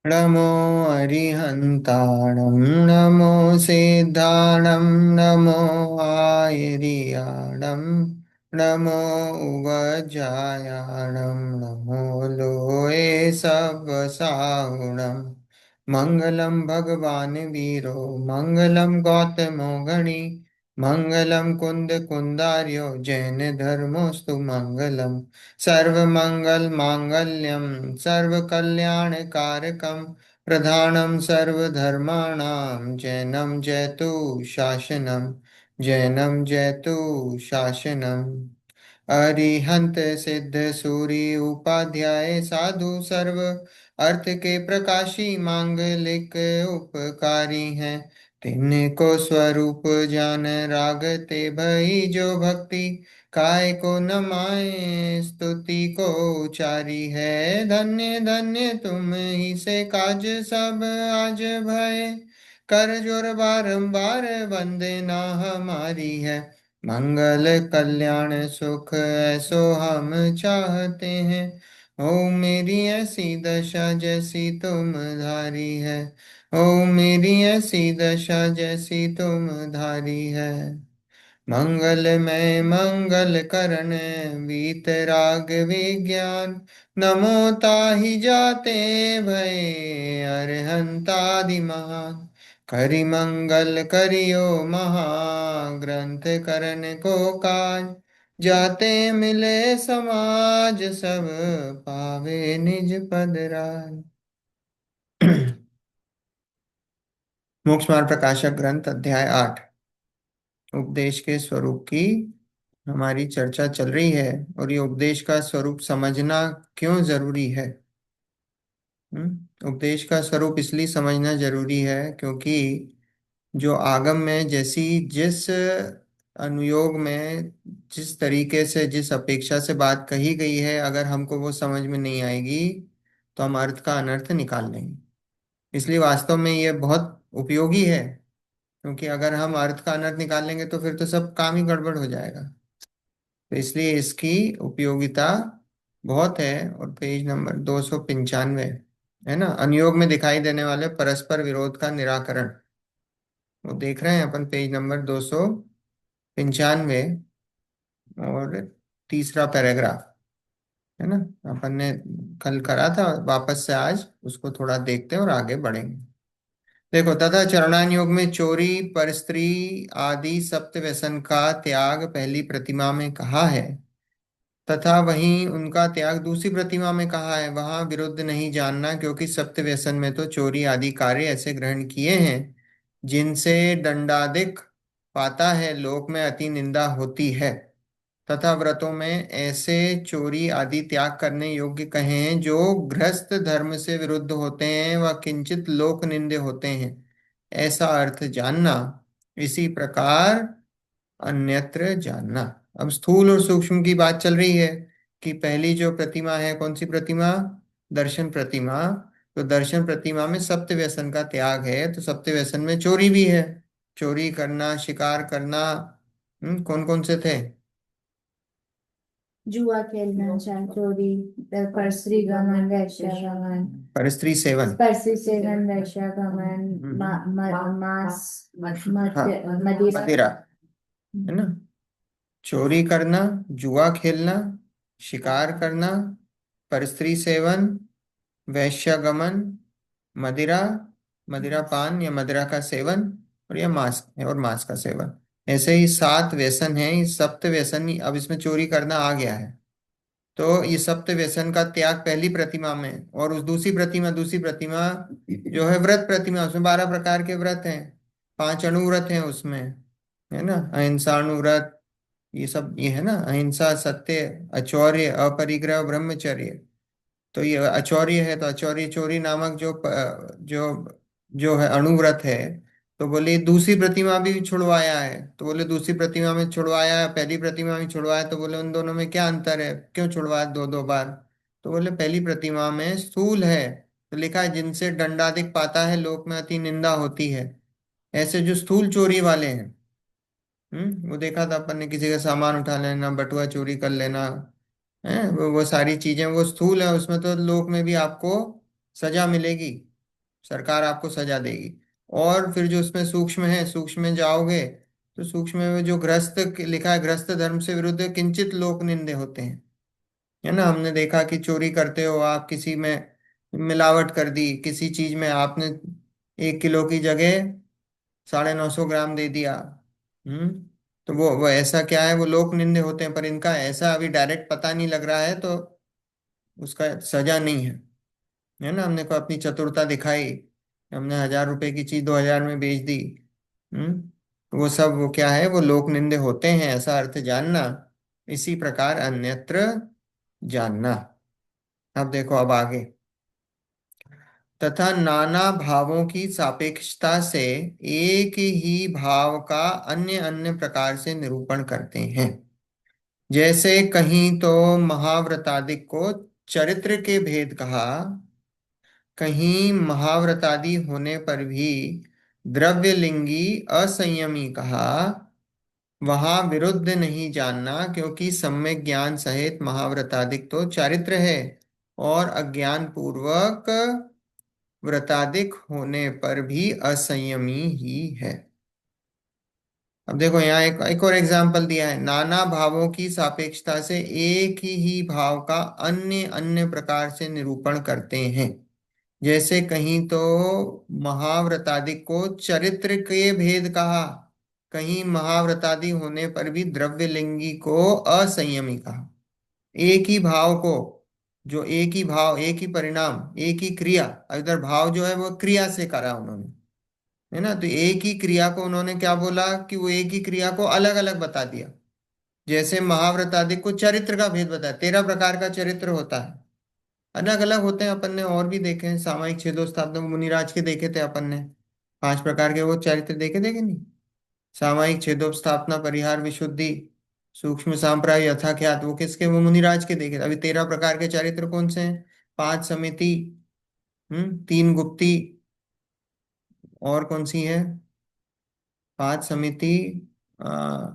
नमो अरिहन्ताणं नमो सिद्धाणं नमो आयर्याणं नमो उवज्रायाणं नमो लोये सवसाहुणं मङ्गलं भगवान् वीरो मङ्गलं गौतमो गणी मङ्गलं कुन्दकुन्दार्यो जैनधर्मोऽस्तु मङ्गलम् सर्वमङ्गलमाङ्गल्यं सर्वकल्याणकारकं प्रधानं सर्वधर्माणां जैनं जयतु शासनम् अरिहंत सिद्ध सूरी उपाध्याय साधु सर्व अर्थ के प्रकाशी मांगलिक उपकारी हैं तिनको स्वरूप जान रागते भई जो भक्ति काय को न माए स्तुति को उचारी है धन्य धन्य तुम ही से काज सब आज भय कर जोर बारंबार वंदना हमारी है मंगल कल्याण सुख ऐसो हम चाहते हैं ओ मेरी ऐसी दशा जैसी तुम धारी है ओ मेरी ऐसी दशा जैसी तुम धारी है मंगलमय मंगल करण वीतराग विज्ञान नमो ताहि जाते भय अरहंतादि महान करि मंगल करियो महाग्रंथ करण को काज जाते मिले समाज सब पावे निज पद राज। मोक्ष मार्ग प्रकाशक ग्रंथ अध्याय 8 उपदेश के स्वरूप की हमारी चर्चा चल रही है। और ये उपदेश का स्वरूप समझना क्यों जरूरी है। उपदेश का स्वरूप इसलिए समझना जरूरी है क्योंकि जो आगम में जैसी जिस अनुयोग में जिस तरीके से जिस अपेक्षा से बात कही गई है अगर हमको वो समझ में नहीं आएगी तो हम अर्थ का अनर्थ निकाल लेंगे। इसलिए वास्तव में ये बहुत उपयोगी है क्योंकि अगर हम अर्थ का अनर्थ निकाल लेंगे तो फिर तो सब काम ही गड़बड़ हो जाएगा। तो इसलिए इसकी उपयोगिता बहुत है। और पेज नंबर 295 है ना, अनुयोग में दिखाई देने वाले परस्पर विरोध का निराकरण, वो देख रहे हैं अपन पेज नंबर 295 और तीसरा पैराग्राफ है ना। अपन ने कल करा था, वापस से आज उसको थोड़ा देखते हैं और आगे बढ़ेंगे। देखो, तथा चरणान योग में चोरी परस्त्री आदि सप्त व्यसन का त्याग पहली प्रतिमा में कहा है तथा वहीं उनका त्याग दूसरी प्रतिमा में कहा है। वहां विरुद्ध नहीं जानना क्योंकि सप्त व्यसन में तो चोरी आदि कार्य ऐसे ग्रहण किए हैं जिनसे दंडाधिक पाता है, लोक में अति निंदा होती है। तथा व्रतों में ऐसे चोरी आदि त्याग करने योग्य कहे हैं जो गृहस्थ धर्म से विरुद्ध होते हैं व किंचित लोक निंदे होते हैं, ऐसा अर्थ जानना। इसी प्रकार अन्यत्र जानना। अब स्थूल और सूक्ष्म की बात चल रही है कि पहली जो प्रतिमा है, कौन सी प्रतिमा? दर्शन प्रतिमा। तो दर्शन प्रतिमा में सप्त व्यसन का त्याग है, तो सप्त व्यसन में चोरी भी है। चोरी करना, शिकार करना, कौन कौन से थे? जुआ खेलना, चार चोरी, परस्त्री गमन, वैश्यागमन, परस्त्री सेवन। परस्त्री सेवन, वैश्यागमन, मांस, हाँ, मदिरा। मदिरा है ना। चोरी करना, जुआ खेलना, शिकार करना, परस्त्री सेवन, वैश्यागमन, मदिरा, मदिरा पान या मदिरा का सेवन, और या मांस और मांस का सेवन। ऐसे ही 7 व्यसन हैं। इस सप्त व्यसन अब इसमें चोरी करना आ गया है। तो ये सप्त व्यसन का त्याग पहली प्रतिमा में, और उस दूसरी प्रतिमा जो है व्रत प्रतिमा, उसमें 12 प्रकार के व्रत हैं, 5 अणुव्रत हैं उसमें, है ना। अहिंसा अणुव्रत, ये सब ये है ना, अहिंसा, सत्य, अचौर्य, अपरिग्रह, ब्रह्मचर्य। तो ये अचौर्य है, तो अचौर्य चोरी नामक जो जो है अणुव्रत है। तो बोले दूसरी प्रतिमा भी छुड़वाया है, तो बोले दूसरी प्रतिमा में छुड़वाया है, पहली प्रतिमा में छुड़वाया, तो बोले उन दोनों में क्या अंतर है, क्यों छुड़वाया दो दो बार? तो बोले पहली प्रतिमा में स्थूल है, तो लिखा है जिनसे दंडाधिक पाता है, लोक में अति निंदा होती है। ऐसे जो स्थूल चोरी वाले हैं, वो देखा था अपन ने, किसी का सामान उठा लेना, बटुआ चोरी कर लेना, है वो सारी चीजें वो स्थूल है, उसमें तो लोक में भी आपको सजा मिलेगी, सरकार आपको सजा देगी। और फिर जो उसमें सूक्ष्म है, सूक्ष्म में जाओगे तो सूक्ष्म में जो ग्रस्त लिखा है, ग्रस्त धर्म से विरुद्ध किंचित लोक निंदे होते हैं। है ना, हमने देखा कि चोरी करते हो आप, किसी में मिलावट कर दी, किसी चीज में आपने 1 किलो की जगह 950 ग्राम दे दिया। हम्म। तो वो ऐसा क्या है, वो लोक निंदे होते हैं, पर इनका ऐसा अभी डायरेक्ट पता नहीं लग रहा है, तो उसका सजा नहीं है। है ना, हमने को अपनी चतुरता दिखाई, हमने 1,000 रुपए की चीज 2,000 में बेच दी। हम्म। तो वो सब वो क्या है, वो लोक निंदे होते हैं, ऐसा अर्थ जानना। इसी प्रकार अन्यत्र जानना। अब देखो, अब आगे। तथा नाना भावों की सापेक्षता से एक ही भाव का अन्य अन्य प्रकार से निरूपण करते हैं। जैसे कहीं तो महाव्रतादिक को चरित्र के भेद कहा, कहीं महाव्रतादि होने पर भी द्रव्यलिंगी असंयमी कहा। वहां विरुद्ध नहीं जानना, क्योंकि सम्यक ज्ञान सहित महाव्रतादिक तो चारित्र है, और अज्ञान पूर्वक व्रताधिक होने पर भी असंयमी ही है। अब देखो, यहाँ एक एक और एग्जाम्पल दिया है, नाना भावों की सापेक्षता से एक ही भाव का अन्य अन्य प्रकार से निरूपण करते हैं। जैसे कहीं तो महाव्रतादि को चरित्र के भेद कहा, कहीं महाव्रतादि होने पर भी द्रव्यलिंगी को असंयमी कहा। एक ही भाव को, जो एक ही भाव, एक ही परिणाम, एक ही क्रिया, इधर भाव जो है वो क्रिया से करा उन्होंने। है ना, तो एक ही क्रिया को उन्होंने क्या बोला कि वो एक ही क्रिया को अलग अलग बता दिया। जैसे महाव्रत आदि को चरित्र का भेद बताया, 13 प्रकार का चरित्र होता है, अलग अलग होते हैं। अपन ने और भी देखे हैं, सामायिक छेदो स्थापना मुनिराज के देखे थे अपन ने, 5 प्रकार के वो चरित्र देखे देखे नहीं। सामायिक छेदोपस्थापना, परिहार, विशुद्धि, सूक्ष्म सांप्राय, यथाख्यात, वो किसके, वो मुनिराज के देखे। अभी 13 प्रकार के चरित्र कौन से हैं? 5 समिति, 3 गुप्ती, और कौन सी है? 5 समिति, आ,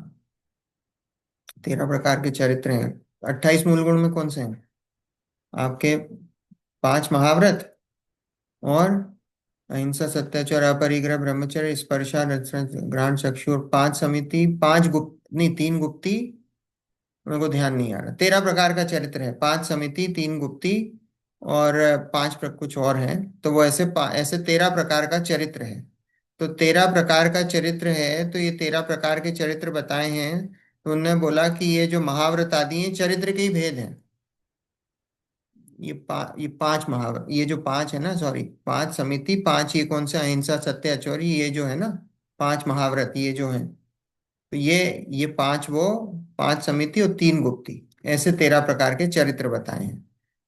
13 प्रकार के चरित्र हैं। 28 मूल गुण में कौन से हैं आपके? 5 महाव्रत, और अहिंसा, सत्याचार, अपरिग्रह, ब्रह्मचर्य, स्पर्शा, ग्रहण, चक्षु, और 5 समिति, 5 गुप्त नहीं, 3 गुप्ती, मेरे को ध्यान नहीं आ रहा। 13 प्रकार का चरित्र है, 5 समिति, 3 गुप्ती, और कुछ और है। तो वो ऐसे ऐसे 13 प्रकार का चरित्र है। तो 13 प्रकार का चरित्र है, तो ये 13 प्रकार के चरित्र बताए हैं। तो उन्होंने बोला कि ये जो महाव्रत आदि हैं, चरित्र के ही भेद हैं। ये 5 महाव्रत, ये जो 5 है ना, सॉरी, 5 समिति, 5 ये कौन सा, अहिंसा, सत्य, अचौरी, ये जो है ना, 5 महाव्रत ये जो है। तो ये 5 वो, 5 समिति और 3 गुप्ती, ऐसे 13 प्रकार के चरित्र बताए हैं।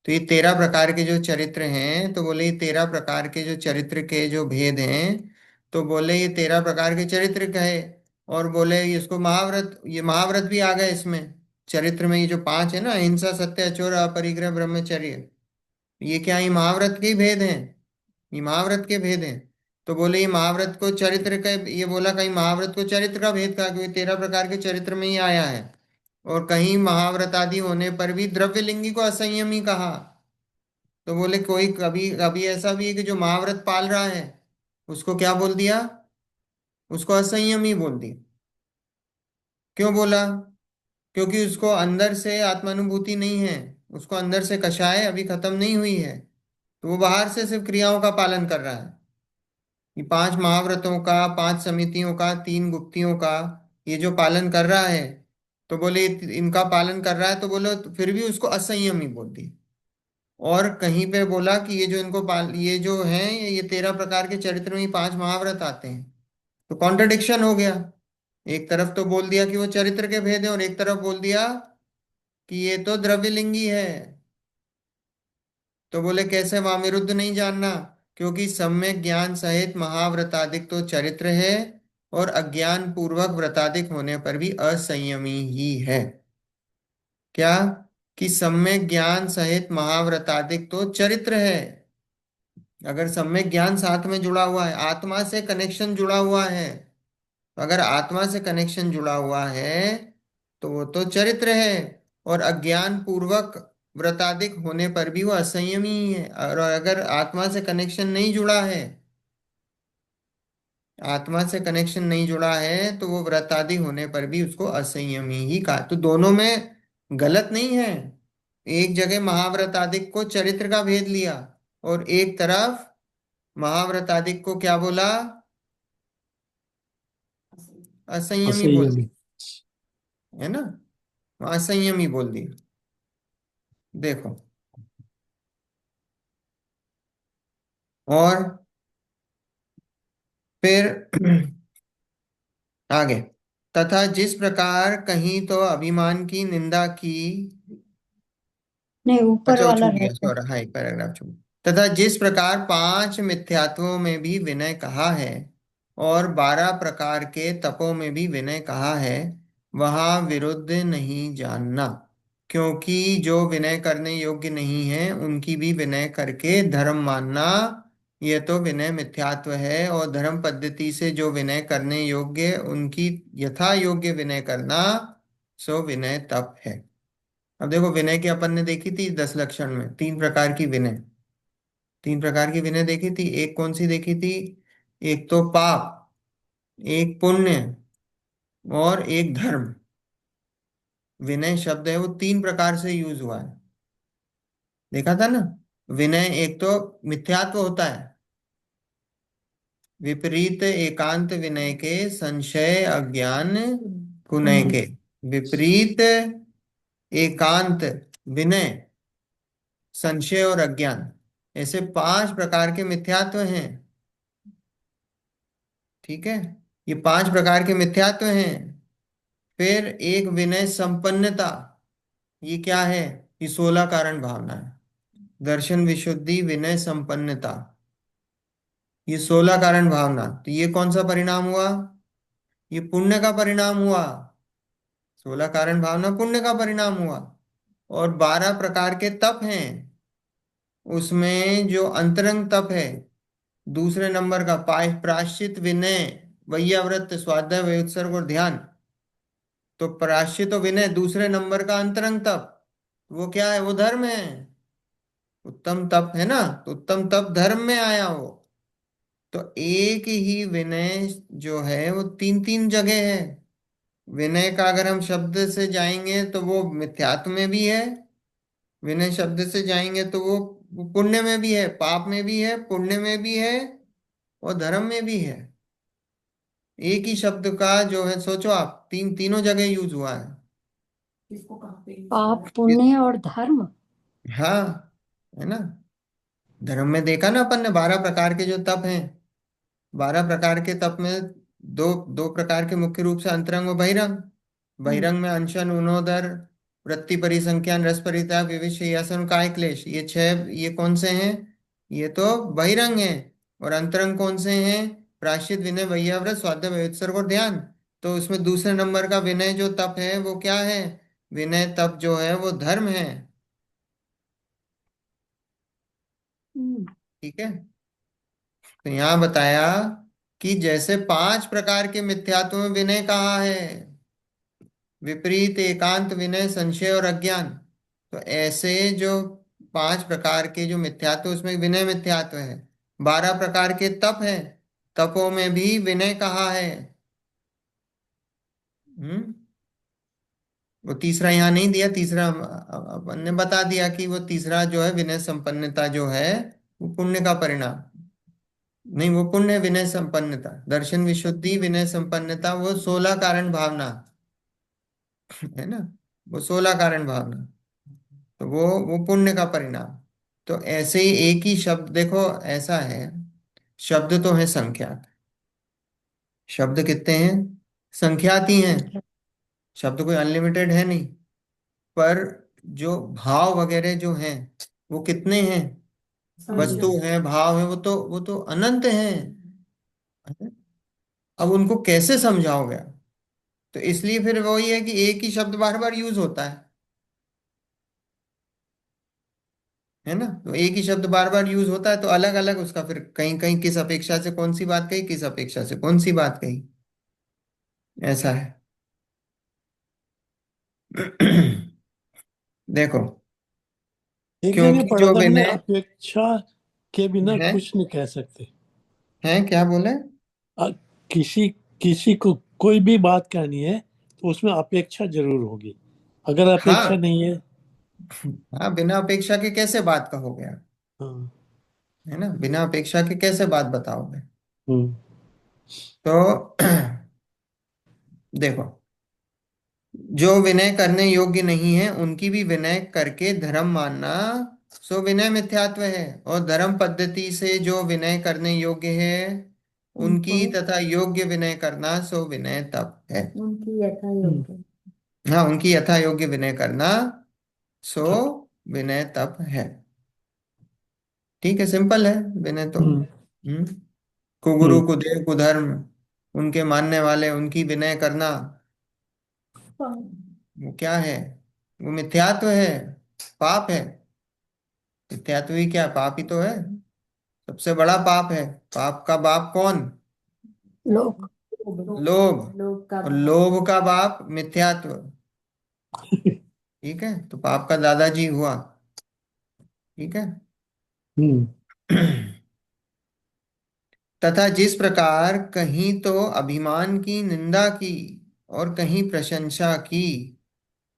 तो ये 13 प्रकार के जो चरित्र हैं, तो बोले ये 13 प्रकार के जो चरित्र के जो भेद हैं, तो बोले ये 13 प्रकार के चरित्र कहे। और बोले इसको महाव्रत, ये महाव्रत भी आ गए इसमें चरित्र में। ये जो 5 है ना, अहिंसा, सत्य, अचोर, अपरिग्रह, ब्रह्मचर्य, ये क्या, ये महाव्रत के ही भेद हैं, ये महाव्रत के भेद हैं। तो बोले ये महाव्रत को चरित्र का, ये बोला कहीं महाव्रत को चरित्र का भेद कहा, क्योंकि 13 प्रकार के चरित्र में ही आया है। और कहीं महाव्रत आदि होने पर भी द्रव्यलिंगी को असंयमी कहा। तो बोले कोई कभी कभी ऐसा भी है कि जो महाव्रत पाल रहा है, उसको क्या बोल दिया, उसको असंयमी बोल दिया। क्यों बोला? क्योंकि उसको अंदर से आत्मानुभूति नहीं है, उसको अंदर से कषाय अभी खत्म नहीं हुई है, तो वो बाहर से सिर्फ क्रियाओं का पालन कर रहा है। ये 5 महाव्रतों का, 5 समितियों का, 3 गुप्तियों का, ये जो पालन कर रहा है, तो बोले इनका पालन कर रहा है, तो बोलो तो फिर भी उसको असंयमी बोल दिया। और कहीं पे बोला कि ये जो ये जो है, ये 13 प्रकार के चरित्र में ही 5 महाव्रत आते हैं। तो कॉन्ट्रडिक्शन हो गया। एक तरफ तो बोल दिया कि वो चरित्र के भेद है, और एक तरफ बोल दिया कि ये तो द्रव्यलिंगी है। तो बोले कैसे, वहां विरुद्ध नहीं जानना, क्योंकि सम्यक ज्ञान सहित महाव्रताधिक तो चरित्र है, और अज्ञान पूर्वक व्रताधिक होने पर भी असंयमी ही है। क्या? कि सम्यक ज्ञान सहित महाव्रताधिक तो चरित्र है। अगर सम्यक ज्ञान साथ में जुड़ा हुआ है, आत्मा से कनेक्शन जुड़ा हुआ है, तो अगर आत्मा से कनेक्शन जुड़ा हुआ है, तो वो तो चरित्र है। और अज्ञान पूर्वक व्रताधिक होने पर भी वो असंयमी ही है। और अगर आत्मा से कनेक्शन नहीं जुड़ा है, आत्मा से कनेक्शन नहीं जुड़ा है, तो वो व्रतादि होने पर भी उसको असंयमी ही कहा। तो दोनों में गलत नहीं है। एक जगह महाव्रतादिक को चरित्र का भेद लिया, और एक तरफ महाव्रतादिक को क्या बोला? असंयमी बोल असंयमी। दिया, है ना? असंयमी बोल दिया। देखो, और फिर आगे, तथा जिस प्रकार कहीं तो अभिमान की निंदा की। नहीं, ऊपर अच्छा, वो वाला छूट रह गया, गया। सॉरी, हाँ, एक पैराग्राफ छूट। तथा जिस प्रकार पांच मिथ्यात्वों में भी विनय कहा है, और 12 प्रकार के तपों में भी विनय कहा है, वहां विरुद्ध नहीं जानना। क्योंकि जो विनय करने योग्य नहीं है, उनकी भी विनय करके धर्म मानना, यह तो विनय मिथ्यात्व है। और धर्म पद्धति से जो विनय करने योग्य, उनकी यथा योग्य विनय करना, सो विनय तप है। अब देखो, विनय की अपन ने देखी थी 10 लक्षण में, 3 प्रकार की विनय। 3 प्रकार की विनय देखी थी। एक कौन सी देखी थी? एक तो पाप, एक पुण्य, और एक धर्म। विनय शब्द है वो 3 प्रकार से यूज हुआ है, देखा था ना? विनय एक तो मिथ्यात्व होता है, विपरीत एकांत विनय के, संशय अज्ञान कुनय के। विपरीत एकांत विनय, संशय और अज्ञान, ऐसे 5 प्रकार के मिथ्यात्व हैं। ठीक है, ये 5 प्रकार के मिथ्यात्व हैं। फिर एक विनय संपन्नता, ये क्या है? ये 16 कारण भावना है। दर्शन विशुद्धि, विनय संपन्नता, ये 16 कारण भावना। तो ये कौन सा परिणाम हुआ? ये पुण्य का परिणाम हुआ। 16 कारण भावना पुण्य का परिणाम हुआ। और 12 प्रकार के तप हैं, उसमें जो अंतरंग तप है, दूसरे नंबर का प्रायश्चित, विनय, वैयाव्रत, स्वाध्याय, वयोत्सर्ग और ध्यान। तो प्रायश्चित और विनय दूसरे नंबर का अंतरंग तप, वो क्या है? वो धर्म है। उत्तम तप है ना, तो उत्तम तप धर्म में आया वो। तो एक ही विनय जो है वो 3 3 जगह है। विनय का अगर हम शब्द से जाएंगे तो वो मिथ्यात्व में भी है। विनय शब्द से जाएंगे तो वो पुण्य में भी है, पाप में भी है, पुण्य में भी है, और धर्म में भी है। एक ही शब्द का जो है, सोचो आप, तीनों जगह यूज हुआ है। पाप पुण्य और धर्म। हाँ, है ना? धर्म में देखा ना अपन ने, 12 प्रकार के जो तप हैं, 12 प्रकार के तप में दो दो प्रकार के मुख्य रूप से, अंतरंग और बहिरंग। बहिरंग में अनशन, उनोदर, वृत्ति परिसंख्यान, रस परित्याग, विविक्ष, आसन, काय क्लेश, ये 6, ये कौन से हैं? ये तो बहिरंग हैं। और अंतरंग कौन से हैं? प्रायश्चित, विनय, वैयाव्रत, स्वाध्याय, वयोत्सर्ग और ध्यान। तो उसमें दूसरे नंबर का विनय जो तप है वो क्या है? विनय तप जो है वो धर्म है। हम्म। ठीक है, तो यहाँ बताया कि जैसे 5 प्रकार के मिथ्यात्व में विनय कहा है, विपरीत एकांत विनय, संशय और अज्ञान, तो ऐसे जो 5 प्रकार के जो मिथ्यात्व, उसमें विनय मिथ्यात्व है। 12 प्रकार के तप है, तपों में भी विनय कहा है। हम्म। वो तीसरा यहाँ नहीं दिया, तीसरा अपन ने बता दिया कि वो तीसरा जो है विनय संपन्नता जो है, वो पुण्य का परिणाम नहीं, वो पुण्य विनय संपन्नता, दर्शन विशुद्धि, विनय संपन्नता, वो 16 कारण भावना, है ना? वो 16 कारण भावना, तो वो पुण्य का परिणाम। तो ऐसे ही एक ही शब्द देखो, ऐसा है, शब्द तो है संख्यात। शब्द कितने हैं? संख्यात ही हैं। संख्या। शब्द कोई अनलिमिटेड है नहीं। पर जो भाव वगैरह जो हैं, वो कितने हैं? वस्तु है, भाव है, वो तो अनंत हैं। अब उनको कैसे समझाओगे आप? तो इसलिए फिर वही है कि एक ही शब्द बार बार यूज होता है ना? तो एक ही शब्द बार बार यूज होता है, तो अलग अलग उसका फिर कहीं कहीं किस अपेक्षा से कौन सी बात कही, किस अपेक्षा से कौन सी बात कही, ऐसा है। देखो, एक जगह क्योंकि पढ़ा जो था मैंने, विनय अपेक्षा के बिना है कुछ नहीं कह सकते। है क्या बोले? अ, किसी किसी को कोई भी बात कहनी है तो उसमें अपेक्षा जरूर होगी। अगर अपेक्षा हाँ, नहीं है। हाँ, बिना अपेक्षा के कैसे बात कहोगे आप? हाँ। है ना, बिना अपेक्षा के कैसे बात बताओगे? हम्म। तो देखो, जो विनय करने योग्य नहीं है उनकी भी विनय करके धर्म मानना, सो विनय मिथ्यात्व है। और धर्म पद्धति से जो विनय करने योग्य है उनको, उनकी तथा योग्य विनय करना, सो विनय तप है। उनकी यथा हम्म। योग्य। हाँ, उनकी यथा योग्य विनय करना, सो तब। विनय तप है। ठीक है, सिंपल है विनय तो। हम्म। कुगुरु हम्म। कुदेव कुधर्म, उनके मानने वाले उनकी विनय करना, वो क्या है? वो मिथ्यात्व है, पाप है। मिथ्यात्व ही क्या, पाप ही तो है। सबसे बड़ा पाप है। पाप का बाप कौन? लोग, लोभ। लोग का और भाव। लोभ का बाप मिथ्यात्व। ठीक है, तो पाप का दादाजी हुआ। ठीक है। हम्म। तथा जिस प्रकार कहीं तो अभिमान की निंदा की और कहीं प्रशंसा की,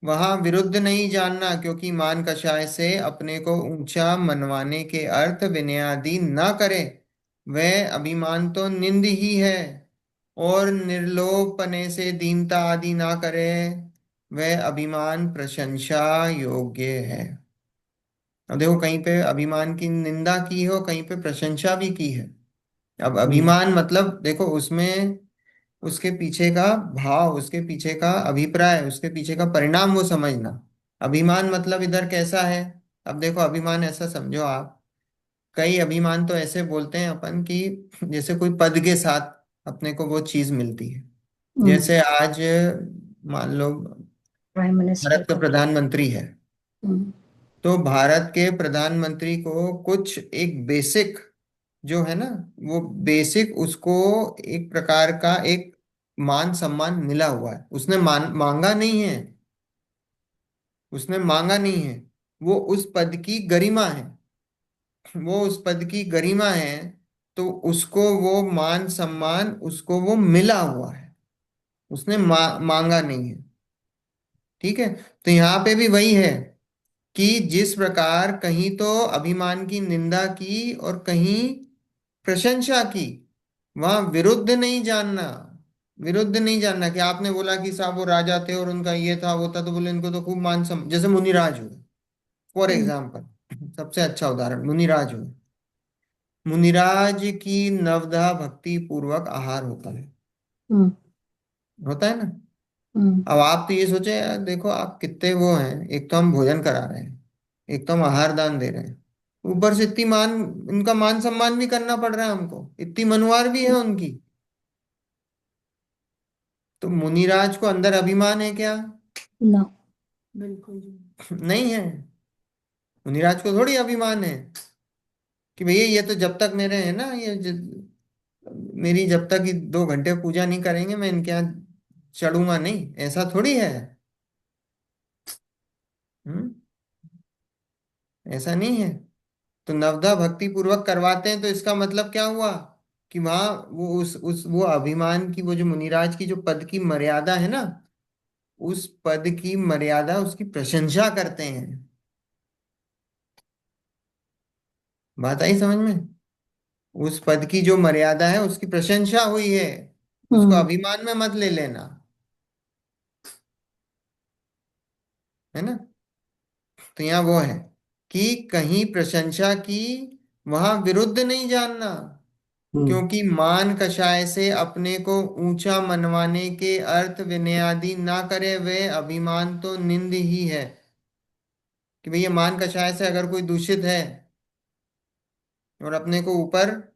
वहां विरुद्ध नहीं जानना, क्योंकि मान कषाय से अपने को ऊंचा मनवाने के अर्थ विनयादि न करे, वह अभिमान तो निंद ही है। और निर्लोभपने से दीनता आदि ना करे, वह अभिमान प्रशंसा योग्य है। अब देखो, कहीं पे अभिमान की निंदा की हो, कहीं पे प्रशंसा भी की है। अब हम्म। अभिमान मतलब देखो उसमें, उसके पीछे का भाव, उसके पीछे का अभिप्राय, उसके पीछे का परिणाम वो समझना। अभिमान मतलब इधर कैसा है? अब देखो, अभिमान ऐसा समझो आप, कई अभिमान तो ऐसे बोलते हैं अपन कि जैसे कोई पद के साथ अपने को वो चीज मिलती है। हम्म। जैसे आज मान लो प्राइम मिनिस्टर भारत का का। प्रधानमंत्री है, हम्म। तो भारत के प्रधानमंत्री को कुछ एक बेसिक जो है ना, वो बेसिक उसको एक प्रकार का एक मान सम्मान मिला हुआ है। उसने मांगा नहीं है, उसने मांगा नहीं है। वो उस पद की गरिमा है, वो उस पद की गरिमा है। तो उसको वो मान सम्मान उसको वो मिला हुआ है, उसने मांगा नहीं है। ठीक है। तो यहाँ पे भी वही है कि जिस प्रकार कहीं तो अभिमान की निंदा की और कहीं प्रशंसा की, वहां विरुद्ध नहीं जानना। विरुद्ध नहीं जानना कि आपने बोला कि साहब वो राजा थे और उनका ये था वो था, तो बोले इनको तो खूब जैसे मुनिराज हुए, फॉर हम्म। एग्जाम्पल, सबसे अच्छा उदाहरण मुनिराज हुए। मुनिराज की नवधा भक्ति पूर्वक आहार होता है, हम्म। होता है ना। हम्म। अब आप तो ये सोचे यार, देखो आप कितने वो हैं, एक तो हम भोजन करा रहे हैं, एक तो हम आहार दान दे रहे हैं, ऊपर से इतनी इनका मान सम्मान भी करना पड़ रहा है हमको, इतनी मनुवार भी है उनकी। तो मुनिराज को अंदर अभिमान है क्या? ना, बिल्कुल जी। नहीं है। मुनिराज को थोड़ी अभिमान है कि भैया ये तो जब तक मेरे है ना, मेरी जब तक ये 2 घंटे पूजा नहीं करेंगे मैं इनके यहाँ चढ़ूंगा नहीं, ऐसा थोड़ी है। हम्म। ऐसा नहीं है। तो नवदा भक्ति पूर्वक करवाते हैं, तो इसका मतलब क्या हुआ कि वहां वो उस वो अभिमान की, वो जो मुनिराज की जो पद की मर्यादा है ना, उस पद की मर्यादा उसकी प्रशंसा करते हैं। बात आई समझ में? उस पद की जो मर्यादा है उसकी प्रशंसा हुई है, उसको हम्म। अभिमान में मत ले लेना। है ना। तो यहाँ वो है कि कहीं प्रशंसा की, वहां विरुद्ध नहीं जानना, हम्म। क्योंकि मान कषाय से अपने को ऊंचा मनवाने के अर्थ विनयादि ना करे, वे अभिमान तो निंद ही है। कि भैया मान कषाय से अगर कोई दूषित है और अपने को ऊपर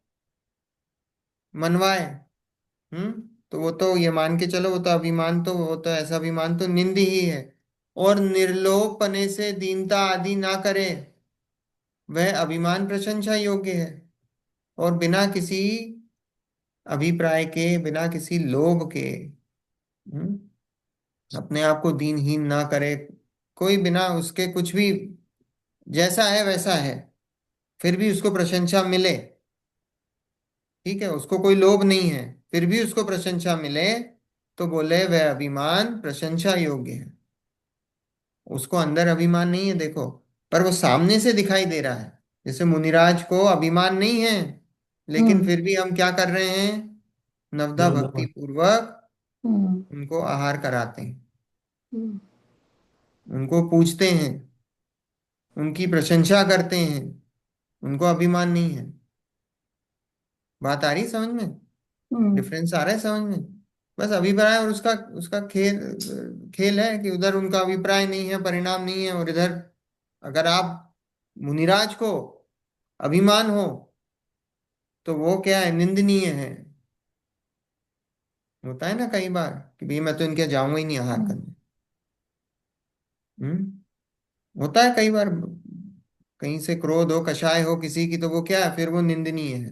मनवाए, हम्म, तो वो तो ये मान के चलो, वो तो अभिमान तो, वो तो ऐसा अभिमान तो निंद ही है। और निर्लोभपने से दीनता आदि ना करे, वह अभिमान प्रशंसा योग्य है। और बिना किसी अभिप्राय के, बिना किसी लोभ के, हम्म, अपने आप को दीनहीन ना करे, कोई बिना उसके कुछ भी, जैसा है वैसा है, फिर भी उसको प्रशंसा मिले, ठीक है, उसको कोई लोभ नहीं है, फिर भी उसको प्रशंसा मिले, तो बोले वह अभिमान प्रशंसा योग्य है। उसको अंदर अभिमान नहीं है देखो, पर वो सामने से दिखाई दे रहा है। जैसे मुनिराज को अभिमान नहीं है, लेकिन हम्म फिर भी हम क्या कर रहे हैं, नवदा नो भक्ति नो। पूर्वक हम्म उनको आहार कराते हैं, हम्म उनको पूछते हैं, उनकी प्रशंसा करते हैं, उनको अभिमान नहीं है। बात आ रही है समझ में? हम्म डिफरेंस आ रहा है समझ में? बस अभिप्राय और उसका उसका खेल, खेल है कि उधर उनका अभिप्राय नहीं है, परिणाम नहीं है, और इधर अगर आप मुनिराज को अभिमान हो तो वो क्या है, निंदनीय है। होता है ना कई बार कि भाई मैं तो इनके जाऊंगा ही नहीं आहार हम्म करने। होता है कई बार, कहीं से क्रोध हो, कषाय हो किसी की, तो वो क्या है, फिर वो निंदनीय है,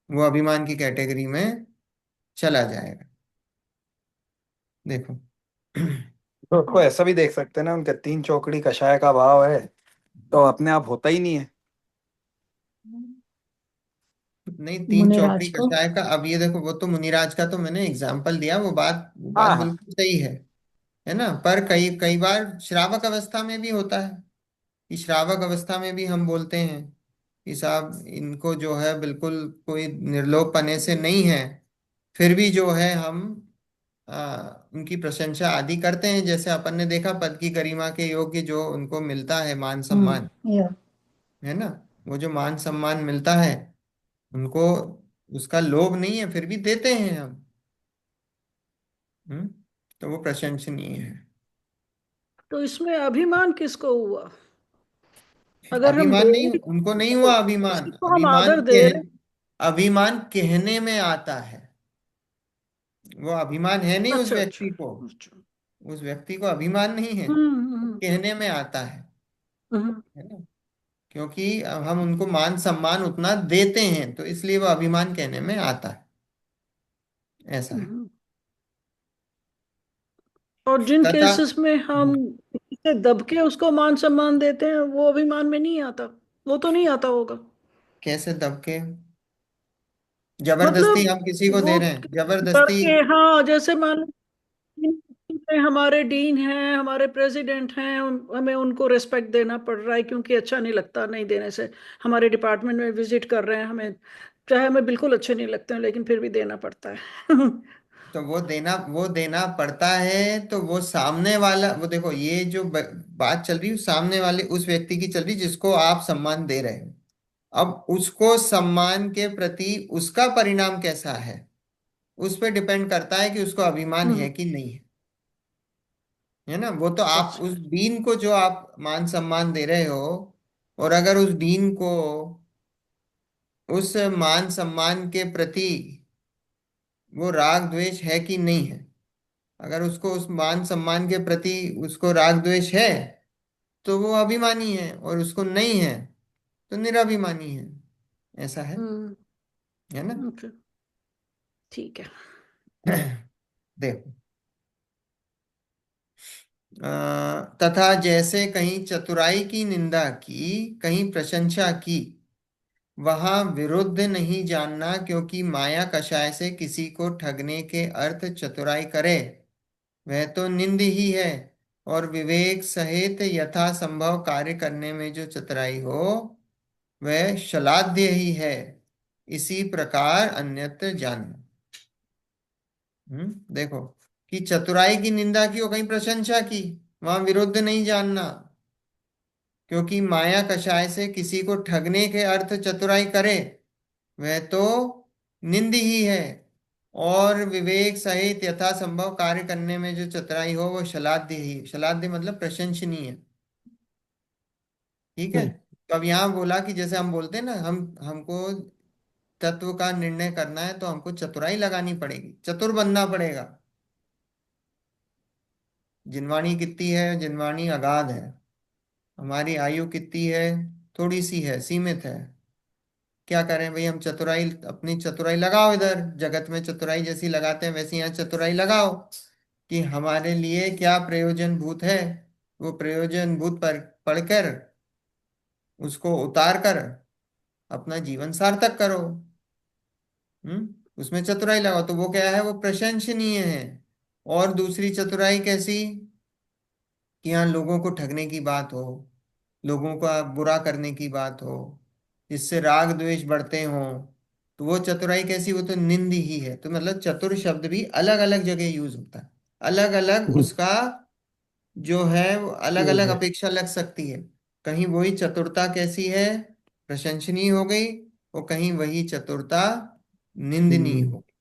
वो अभिमान की कैटेगरी में चला जाएगा। देखो। तो उसको ऐसा भी देख सकते हैं ना, उनके 3 चौकड़ी कषाय का भाव है, तो अपने आप होता ही नहीं है। नहीं, 3 चौकड़ी मुनिराज को। कषाय का, अब ये देखो, वो तो मुनिराज का तो मैंने एग्जाम्पल दिया, वो बात हाँ हाँ। बिल्कुल सही है ना। पर कई कई बार श्रावक अवस्था में भी होता है, कि श्रावक अवस्था में भी हम बोलते हैं कि साहब इनको जो है बिल्कुल कोई निर्लोभ पने से नहीं है, फिर भी जो है हम उनकी प्रशंसा आदि करते हैं। जैसे अपन ने देखा पद की गरिमा के योग्य जो उनको मिलता है मान सम्मान, या है ना, वो जो मान सम्मान मिलता है उनको, उसका लोभ नहीं है, फिर भी देते हैं हम। हम्म तो वो प्रशंसनीय है। तो इसमें अभिमान किसको हुआ? अगर हम अभिमान दे नहीं, रहे हैं उनको नहीं तो हुआ अभिमान, किसी को हम अभिमान आदर दे रहे हैं। अभिमान कहने में आता है। वो अभिमान है नहीं उस अच्छा अच्छा व्यक्ति को, अच्छा। उस व्यक्ति को अभिमान नहीं है, वो हम्म। कहने में आता हम्म है ना। क्योंकि अब हम उनको मान सम्मान उतना देते हैं, तो इसलिए वो अभिमान कहने में आता है, ऐसा है। हम्म। और जिन तथा केसेस में हम किसी से दब के उसको मान सम्मान देते हैं, वो अभिमान में नहीं आता। वो तो नहीं आता होगा। कैसे दबके, जबरदस्ती मतलब हम किसी को दे वो रहे हैं, जबरदस्ती। करके, हाँ, जैसे मान लो हमारे डीन हैं, हमारे प्रेसिडेंट हैं, हमें उनको रिस्पेक्ट देना पड़ रहा है क्योंकि अच्छा नहीं लगता नहीं देने से। हमारे डिपार्टमेंट में विजिट कर रहे हैं हमें, चाहे हमें बिल्कुल अच्छे नहीं लगते हैं, लेकिन फिर भी देना पड़ता है। तो वो देना पड़ता है, तो वो सामने वाला, वो देखो ये जो बात चल रही है सामने वाले उस व्यक्ति की चल रही, जिसको आप सम्मान दे रहे हो। अब उसको सम्मान के प्रति उसका परिणाम कैसा है, उस पर डिपेंड करता है कि उसको अभिमान है हम्म। कि नहीं है। है ना, वो तो आप अच्छा उस अच्छा। डीन को जो आप मान सम्मान दे रहे हो, और अगर उस डीन को उस मान सम्मान के प्रति वो राग द्वेष है कि नहीं है, अगर उसको उस मान सम्मान के प्रति उसको राग द्वेष है, तो वो अभिमानी है, और उसको नहीं है तो निराभिमानी है। ऐसा है। हम्म। है ना। ओके। ठीक है। देखो, तथा जैसे कहीं चतुराई की निंदा की, कहीं प्रशंसा की, वहां विरुद्ध नहीं जानना, क्योंकि माया कषाय से किसी को ठगने के अर्थ चतुराई करे, वह तो निंद ही है। और विवेक सहित यथा संभव कार्य करने में जो चतुराई हो, वह शलाध्य ही है। इसी प्रकार अन्यत्र जानना। देखो, कि चतुराई की निंदा की और कहीं प्रशंसा की, वहां विरुद्ध नहीं जानना, क्योंकि माया कषाय से किसी को ठगने के अर्थ चतुराई करे, वह तो निंद ही है। और विवेक सहित यथा संभव कार्य करने में जो चतुराई हो, वो शलाध्य ही, शलाध्य मतलब प्रशंसनीय। ठीक है। हम्म, तो अब यहाँ बोला कि जैसे हम बोलते हैं ना, हमको तत्व का निर्णय करना है, तो हमको चतुराई लगानी पड़ेगी, चतुर बनना पड़ेगा। जिनवाणी कितनी है, जिनवाणी अगाध है। हमारी आयु कितनी है, थोड़ी सी है, सीमित है। क्या करें भाई, हम चतुराई, अपनी चतुराई लगाओ, इधर जगत में चतुराई जैसी लगाते हैं वैसी यहाँ चतुराई लगाओ, कि हमारे लिए क्या प्रयोजन भूत है, वो प्रयोजन भूत पर पढ़कर उसको उतार कर अपना जीवन सार्थक करो। उसमें चतुराई लगाओ, तो वो क्या है, वो प्रशंसनीय है। और दूसरी चतुराई कैसी, कि यहाँ लोगों को ठगने की बात हो, लोगों का बुरा करने की बात हो, जिससे राग द्वेष बढ़ते हो, तो वो चतुराई कैसी, वो तो निंद ही है। तो मतलब चतुर शब्द भी अलग अलग जगह यूज होता है, अलग अलग उसका जो है वो अलग यूज अलग है। अपेक्षा लग सकती है। कहीं वही चतुरता कैसी है, प्रशंसनीय हो गई, और कहीं वही चतुरता निंदनीय हम्म, हो गई,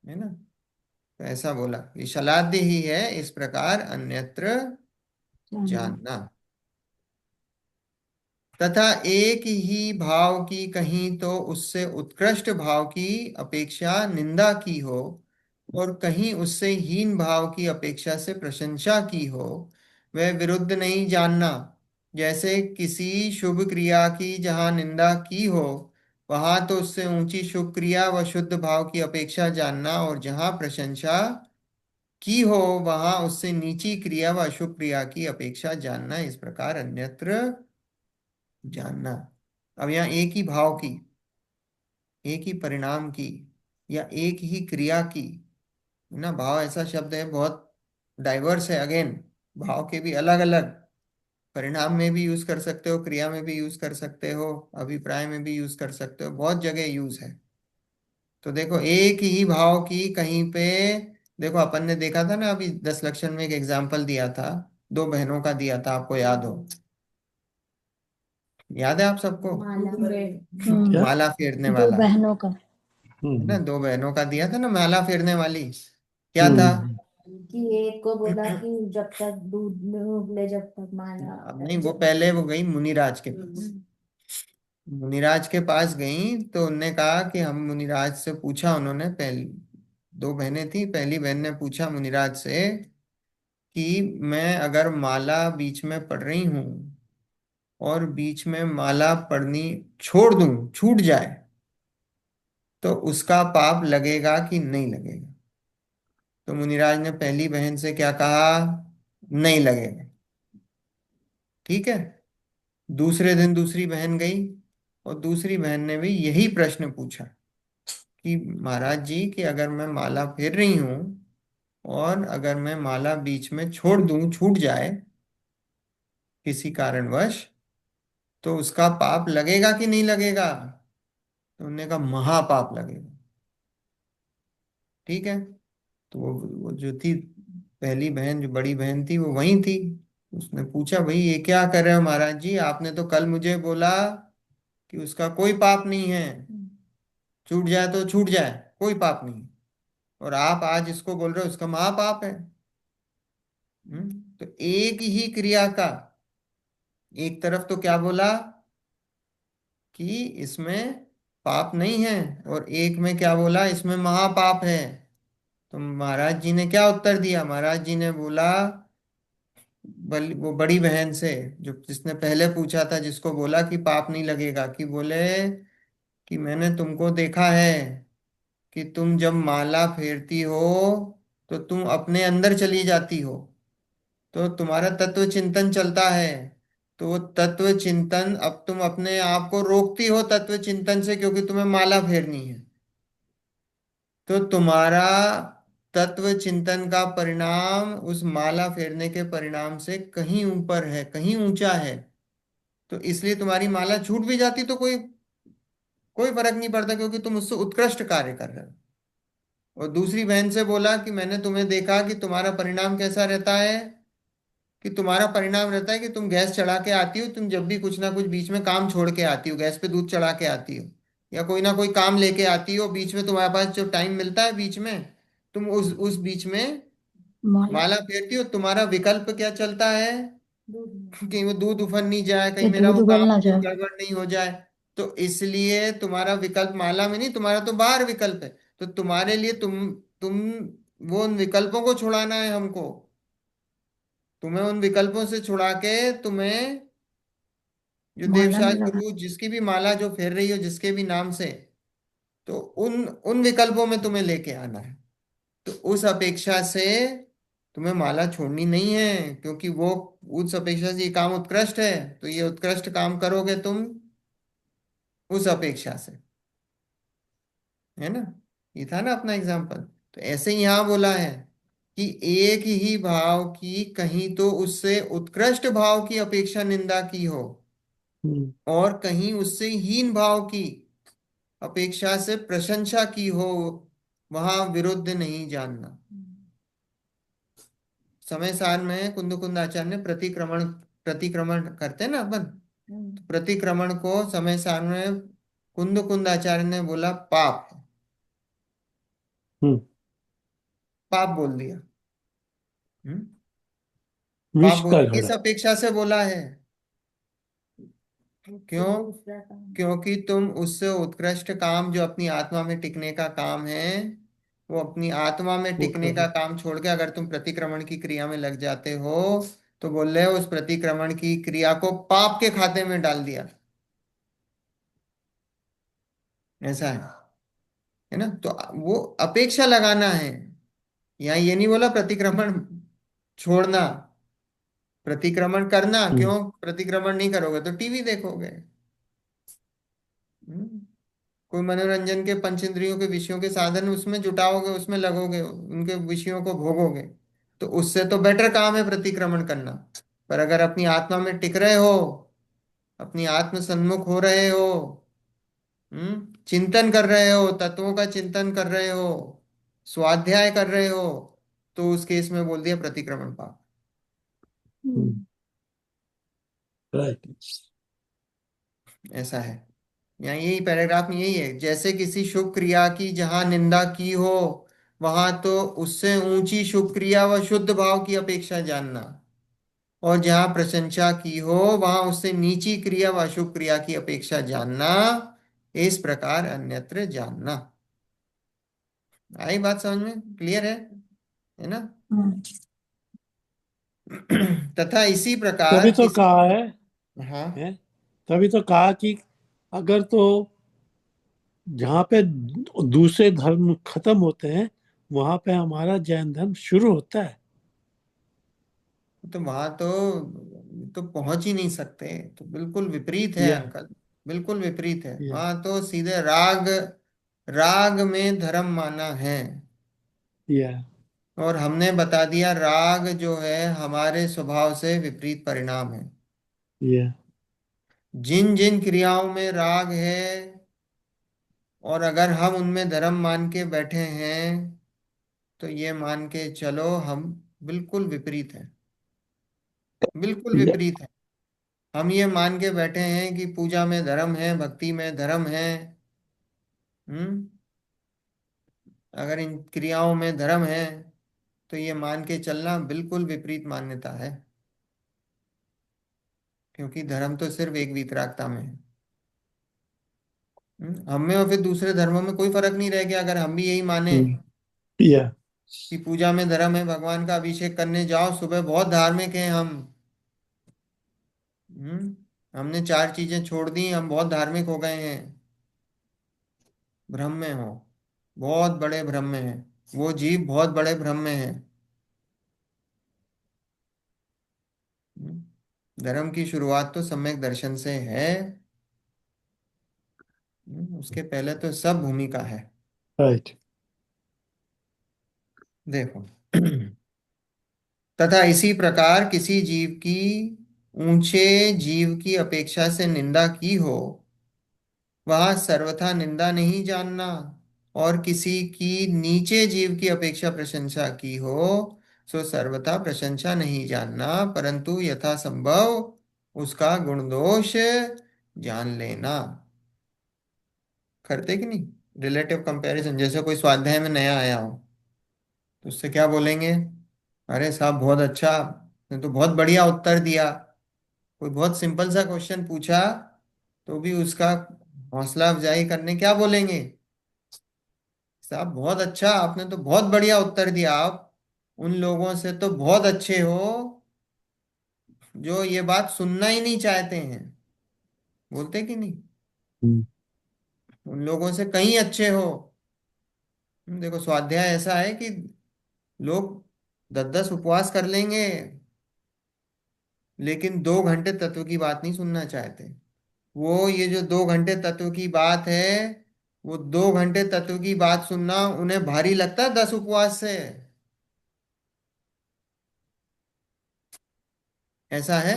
है ना। तो ऐसा बोला, ये शलाद्य ही है इस प्रकार अन्यत्र जानना। जानना। तथा एक ही भाव की कहीं तो उससे उत्कृष्ट भाव की अपेक्षा निंदा की हो, और कहीं उससे हीन भाव की अपेक्षा से प्रशंसा की हो, वह विरुद्ध नहीं जानना। जैसे किसी शुभ क्रिया की जहाँ निंदा की हो, वहां तो उससे ऊंची शुभ क्रिया व शुद्ध भाव की अपेक्षा जानना, और जहाँ प्रशंसा की हो वहां उससे नीची क्रिया व अशुभ क्रिया की अपेक्षा जानना। इस प्रकार अन्यत्र जानना। अब यहाँ एक ही भाव की, एक ही परिणाम की, या एक ही क्रिया की, है ना। भाव ऐसा शब्द है बहुत डाइवर्स है, अगेन भाव के भी अलग अलग, परिणाम में भी यूज कर सकते हो, क्रिया में भी यूज कर सकते हो, अभिप्राय में भी यूज कर सकते हो, बहुत जगह यूज है। तो देखो एक ही भाव की कहीं पे, देखो अपन ने देखा था ना अभी 10 लक्षण में एक एग्जाम्पल दिया था, दो बहनों का दिया था, आपको याद हो, याद है आप सबको, माला क्या? माला फेरने दो वाला, बहनों का, है ना, हम्म, दो बहनों का दिया था ना माला फेरने वाली, क्या था। हम्म, कि एक को बोला कि जब तक दूध में उबले जब तक माला। अब नहीं, वो पहले वो गई मुनिराज के पास, मुनिराज के पास गई, तो उनने कहा कि हम मुनिराज से पूछा, उन्होंने पहली, दो बहनें थी, पहली बहन ने पूछा मुनिराज से कि मैं अगर माला बीच में पढ़ रही हूँ और बीच में माला पढ़नी छोड़ दूं, छूट जाए, तो उसका पाप लगेगा कि नहीं लगेगा। तो मुनिराज ने पहली बहन से क्या कहा, नहीं लगेगा। ठीक है। दूसरे दिन दूसरी बहन गई, और दूसरी बहन ने भी यही प्रश्न पूछा कि महाराज जी, कि अगर मैं माला फेर रही हूं और अगर मैं माला बीच में छोड़ दूं, छूट जाए किसी कारणवश, तो उसका पाप लगेगा कि नहीं लगेगा। तो उन्होंने कहा महापाप लगेगा। ठीक है। तो वो जो थी पहली बहन, जो बड़ी बहन थी, वो वहीं थी। उसने पूछा, भाई ये क्या कर रहे हो महाराज जी, आपने तो कल मुझे बोला कि उसका कोई पाप नहीं है, छूट जाए तो छूट जाए, कोई पाप नहीं, और आप आज इसको बोल रहे हो उसका महापाप है। तो एक ही क्रिया का, एक तरफ तो क्या बोला कि इसमें पाप नहीं है, और एक में क्या बोला, इसमें महापाप है। तो महाराज जी ने क्या उत्तर दिया, महाराज जी ने बोला, वो बड़ी बहन से, जो जिसने पहले पूछा था, जिसको बोला कि पाप नहीं लगेगा, कि बोले कि मैंने तुमको देखा है कि तुम जब माला फेरती हो तो तुम अपने अंदर चली जाती हो, तो तुम्हारा तत्व चिंतन चलता है। तो वो तत्व चिंतन, अब तुम अपने आप को रोकती हो तत्व चिंतन से, क्योंकि तुम्हें माला फेरनी है। तो तुम्हारा तत्व चिंतन का परिणाम उस माला फेरने के परिणाम से कहीं ऊपर है, कहीं ऊंचा है। तो इसलिए तुम्हारी माला छूट भी जाती तो कोई कोई फर्क नहीं पड़ता, क्योंकि तुम उससे उत्कृष्ट कार्य कर रहे हो। और दूसरी बहन से बोला कि मैंने तुम्हें देखा कि तुम्हारा परिणाम कैसा रहता है, कि तुम्हारा परिणाम रहता है कि तुम गैस चढ़ा के आती हो, तुम जब भी कुछ ना कुछ बीच में काम छोड़ के आती हो, गैस पे दूध चढ़ा के आती हो, या कोई ना कोई काम लेके आती हो, बीच में तुम्हारे पास जो टाइम मिलता है बीच में, तुम उस बीच में माला माला फेरती हो। तुम्हारा विकल्प क्या चलता है, दूध कहीं वो दूध उफन नहीं जाए, कहीं के मेरा दूध वो उबल काम ना कहीं जाए। गड़बड़ नहीं हो जाए। तो इसलिए तुम्हारा विकल्प माला में नहीं, तुम्हारा तो बाहर विकल्प है। तो तुम्हारे लिए तुम वो उन विकल्पों को छुड़ाना है हमको, तुम्हें उन विकल्पों से छुड़ा के तुम्हें जो माला में देवशास्त्र लगा। गुरु जिसकी भी माला जो फेर रही हो, जिसके भी नाम से, तो उन उन विकल्पों में तुम्हें लेके आना है। तो उस अपेक्षा से तुम्हें माला छोड़नी नहीं है, क्योंकि वो उस अपेक्षा से ये काम उत्कृष्ट है, तो ये उत्कृष्ट काम करोगे तुम उस अपेक्षा से, है ना। ये था ना अपना एग्जाम्पल। तो ऐसे ही यहां बोला है कि एक ही भाव की कहीं तो उससे उत्कृष्ट भाव की अपेक्षा निंदा की हो, हम्म, और कहीं उससे हीन भाव की अपेक्षा से प्रशंसा की हो, वहां विरुद्ध नहीं जानना। समय सार में कुंद कुंद आचार्य ने प्रतिक्रमण, प्रतिक्रमण करते हैं ना अपन, तो प्रतिक्रमण को समय सार में कुंद कुंद आचार्य ने बोला पाप है, हम्म, पाप बोल दिया। हम्म। पाप विष बोल का दिया घड़ा। किस अपेक्षा से बोला है? क्यों? दूसरा काम। क्योंकि तुम उससे उत्कृष्ट काम जो अपनी आत्मा में टिकने का काम है, वो अपनी आत्मा में वो टिकने कर। का काम छोड़ के अगर तुम प्रतिक्रमण की क्रिया में लग जाते हो, तो बोल रहे हो उस प्रतिक्रमण की क्रिया को पाप के खाते में डाल दिया। ऐसा है ना। तो वो अपेक्षा लगाना है। यहाँ ये नहीं बोला प्रतिक्रमण छोड़ना, प्रतिक्रमण करना। हम्म, क्यों? प्रतिक्रमण नहीं करोगे तो टीवी देखोगे। हम्म। कोई मनोरंजन के पंचेंद्रियों के विषयों के साधन उसमें जुटाओगे, उसमें लगोगे, उनके विषयों को भोगोगे, तो उससे तो बेटर काम है प्रतिक्रमण करना। पर अगर अपनी आत्मा में टिक रहे हो, अपनी आत्म सन्मुख हो रहे हो, चिंतन कर रहे हो, तत्वों का चिंतन कर रहे हो, स्वाध्याय कर रहे हो, तो उस केस में बोल दिया प्रतिक्रमण पाप। राइट। ऐसा है। यहाँ यही पैराग्राफ में यही है, जैसे किसी शुभ क्रिया की जहां निंदा की हो, वहां तो उससे ऊंची शुभ क्रिया व शुद्ध भाव की अपेक्षा जानना, और जहां प्रशंसा की हो वहां उससे नीची क्रिया व अशुभ क्रिया की अपेक्षा जानना, इस प्रकार अन्यत्र जानना। आई बात समझ में? क्लियर है ना। तथा इसी तभी प्रकार तो किसी, कहा हाँ, है तभी तो कहा कि अगर तो जहाँ पे दूसरे धर्म खत्म होते हैं वहां पे हमारा जैन धर्म शुरू होता है। तो वहां तो पहुंच ही नहीं सकते, तो बिल्कुल विपरीत है या अंकल, बिल्कुल विपरीत है। या वहां तो सीधे राग, राग में धर्म माना है। या और हमने बता दिया राग जो है हमारे स्वभाव से विपरीत परिणाम है। या जिन जिन क्रियाओं में राग है, और अगर हम उनमें धर्म मान के बैठे हैं, तो ये मान के चलो हम बिल्कुल विपरीत है, बिल्कुल या विपरीत है। हम ये मान के बैठे हैं कि पूजा में धर्म है, भक्ति में धर्म है। हम्म। अगर इन क्रियाओं में धर्म है, तो ये मान के चलना बिल्कुल विपरीत मान्यता है, क्योंकि धर्म तो सिर्फ एक वीतरागता में है। हम में और फिर दूसरे धर्मों में कोई फर्क नहीं रह गया अगर हम भी यही माने या कि पूजा में धर्म है, भगवान का अभिषेक करने जाओ सुबह, बहुत धार्मिक हैं हम। हमने चार चीजें छोड़ दी, हम बहुत धार्मिक हो गए हैं। भ्रम में हो, बहुत बड़े भ्रम में है। वो जीव बहुत बड़े भ्रम में है। धर्म की शुरुआत तो सम्यक दर्शन से है। उसके पहले तो सब भूमिका है। राइट। देखो, तथा इसी प्रकार किसी जीव की ऊंचे जीव की अपेक्षा से निंदा की हो, वह सर्वथा निंदा नहीं जानना, और किसी की नीचे जीव की अपेक्षा प्रशंसा की हो, सो सर्वथा प्रशंसा नहीं जानना, परंतु यथा संभव उसका गुण दोष जान लेना। करते कि नहीं रिलेटिव कंपैरिजन? जैसे कोई स्वाध्याय में नया आया हो, तो उससे क्या बोलेंगे? अरे साहब बहुत अच्छा, ने तो बहुत बढ़िया उत्तर दिया। कोई बहुत सिंपल सा क्वेश्चन पूछा, तो भी उसका हौसला अफजाई करने क्या बोलेंगे? साहब बहुत अच्छा, आपने तो बहुत बढ़िया उत्तर दिया, आप उन लोगों से तो बहुत अच्छे हो जो ये बात सुनना ही नहीं चाहते हैं। बोलते कि नहीं? उन लोगों से कहीं अच्छे हो। देखो स्वाध्याय ऐसा है कि लोग दस दस उपवास कर लेंगे, लेकिन 2 घंटे तत्व की बात नहीं सुनना चाहते। वो ये जो 2 घंटे तत्व की बात है, वो 2 घंटे तत्व की बात सुनना उन्हें भारी लगता है 10 उपवास से। ऐसा है।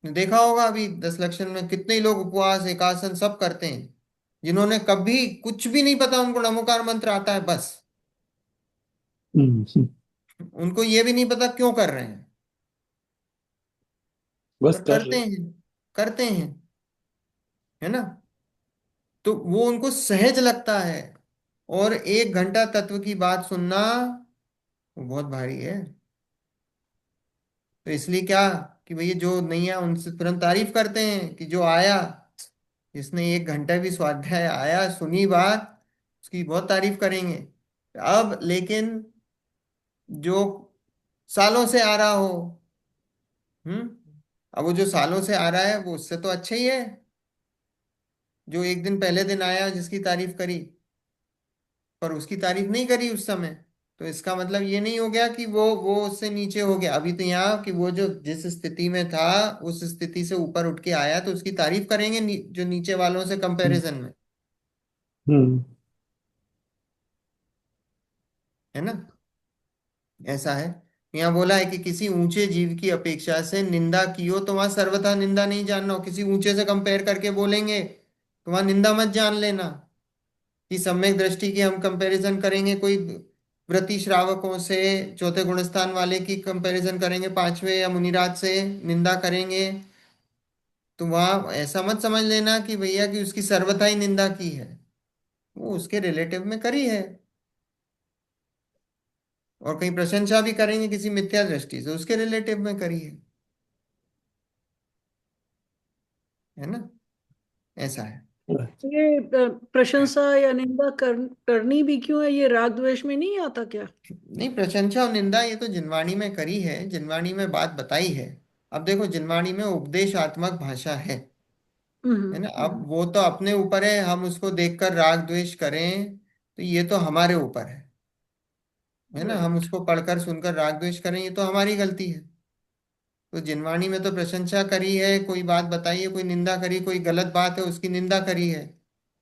देखा होगा अभी 10 लक्षण में कितने ही लोग उपवास एकासन सब करते हैं, जिन्होंने कभी कुछ भी नहीं पता, उनको नमोकार मंत्र आता है बस। हम्म, उनको ये भी नहीं पता क्यों कर रहे हैं, बस पर कर करते रहे। हैं। करते हैं, है ना। तो वो उनको सहज लगता है। और 1 घंटा तत्व की बात सुनना वो बहुत भारी है। तो इसलिए क्या, कि भैया जो नहीं है उनसे तुरंत तारीफ करते हैं कि जो आया, जिसने 1 घंटा भी स्वाध्याय आया, सुनी बात, उसकी बहुत तारीफ करेंगे। अब लेकिन जो सालों से आ रहा हो, हम्म, अब वो जो सालों से आ रहा है वो उससे तो अच्छा ही है, जो एक दिन पहले दिन आया जिसकी तारीफ करी, पर उसकी तारीफ नहीं करी उस समय। तो इसका मतलब ये नहीं हो गया कि वो उससे नीचे हो गया। अभी तो यहाँ कि वो जो जिस स्थिति में था उस स्थिति से ऊपर उठ के आया, तो उसकी तारीफ करेंगे जो नीचे वालों से कंपैरिजन में, हम्म, है ना। ऐसा है। यहाँ बोला है कि किसी ऊंचे जीव की अपेक्षा से निंदा की हो तो वहां सर्वथा निंदा नहीं जानना हो। किसी ऊंचे से कंपेयर करके बोलेंगे तो वहां निंदा मत जान लेना। कि सम्यक दृष्टि की हम कंपैरिजन करेंगे कोई व्रति श्रावकों से, चौथे गुणस्थान वाले की कंपैरिजन करेंगे पांचवे या मुनिराज से, निंदा करेंगे, तो वहां ऐसा मत समझ लेना कि भैया कि उसकी सर्वथा ही निंदा की है। वो उसके रिलेटिव में करी है। और कहीं प्रशंसा भी करेंगे किसी मिथ्या दृष्टि से, उसके रिलेटिव में करी है ना। ऐसा है। ये प्रशंसा या निंदा करनी भी क्यों है? ये राग द्वेष में नहीं आता क्या? नहीं, प्रशंसा और निंदा ये तो जिनवाणी में करी है, जिनवाणी में बात बताई है। अब देखो, जिनवाणी में उपदेशात्मक भाषा है ना। अब वो तो अपने ऊपर है, हम उसको देखकर राग द्वेष करें तो ये तो हमारे ऊपर है ना। हम राइट। उसको पढ़कर सुनकर राग द्वेष करें, ये तो हमारी गलती है। तो जिनवाणी में तो प्रशंसा करी है, कोई बात बताई है, कोई निंदा करी, कोई गलत बात है उसकी निंदा करी है,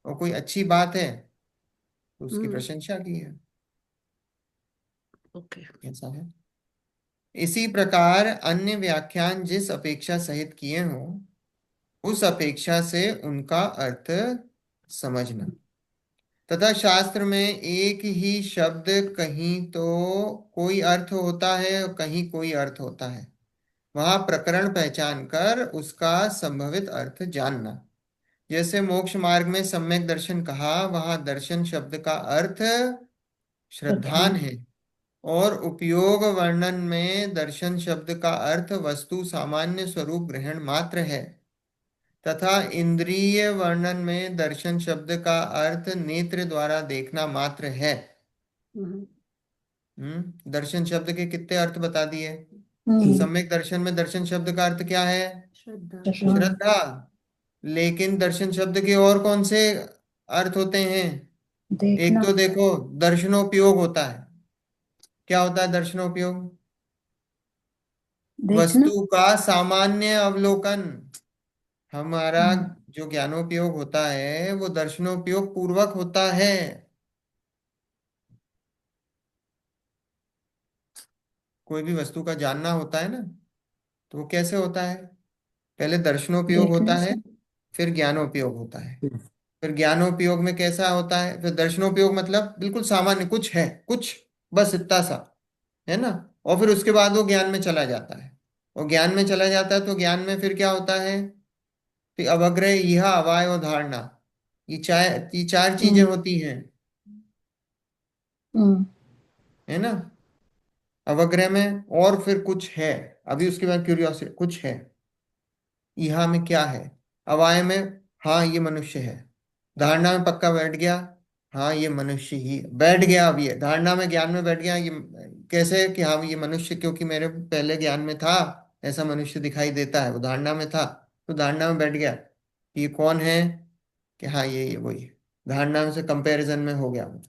और कोई अच्छी बात है तो उसकी प्रशंसा की है। ओके। ऐसा है। इसी प्रकार अन्य व्याख्यान जिस अपेक्षा सहित किए हों, उस अपेक्षा से उनका अर्थ समझना। तथा शास्त्र में एक ही शब्द कहीं तो कोई अर्थ होता है और कहीं कोई अर्थ होता है, वहां प्रकरण पहचान कर उसका संभवित अर्थ जानना। जैसे मोक्ष मार्ग में सम्यक दर्शन कहा, वहां दर्शन शब्द का अर्थ श्रद्धान है, और उपयोग वर्णन में दर्शन शब्द का अर्थ वस्तु सामान्य स्वरूप ग्रहण मात्र है, तथा इंद्रिय वर्णन में दर्शन शब्द का अर्थ नेत्र द्वारा देखना मात्र है। दर्शन शब्द के कितने अर्थ बता दिए। सम्यक दर्शन में दर्शन शब्द का अर्थ क्या है? श्रद्धा। श्रद्धा। लेकिन दर्शन शब्द के और कौन से अर्थ होते हैं? एक देखना। तो देखो, दर्शनोपयोग होता है। क्या होता है दर्शनोपयोग? देखना। वस्तु का सामान्य अवलोकन। हमारा हम्म, जो ज्ञानोपयोग होता है वो दर्शनोपयोग पूर्वक होता है। कोई भी वस्तु का जानना होता है ना, तो वो कैसे होता है? पहले दर्शनोपयोग होता देखने है, से। फिर ज्ञानोपयोग होता है। फिर ज्ञानोपयोग में कैसा होता है? फिर दर्शनोपयोग मतलब बिल्कुल सामान्य कुछ है, कुछ, बस इतना सा, है ना। और फिर उसके बाद वो ज्ञान में चला जाता है। और ज्ञान में चला जाता है तो ज्ञान में फिर क्या होता है? फिर अवग्रह, यह, अवाय और धारणा, ये चार चीजें हम्म, होती हैं, हम्म, है ना। अवग्रह में और फिर कुछ है, अभी उसके बाद क्यूरियोसिटी, कुछ है। यहाँ में क्या है? अवाय में, हाँ ये मनुष्य है। धारणा में पक्का बैठ गया, हाँ ये मनुष्य ही बैठ गया। अब ये धारणा में, ज्ञान में बैठ गया। ये कैसे कि हाँ ये मनुष्य, क्योंकि मेरे पहले ज्ञान में था, ऐसा मनुष्य दिखाई देता है, वो धारणा में था, तो धारणा में बैठ गया। ये कौन है? कि हाँ ये वही है। धारणा में से कंपैरिजन में हो गया वो।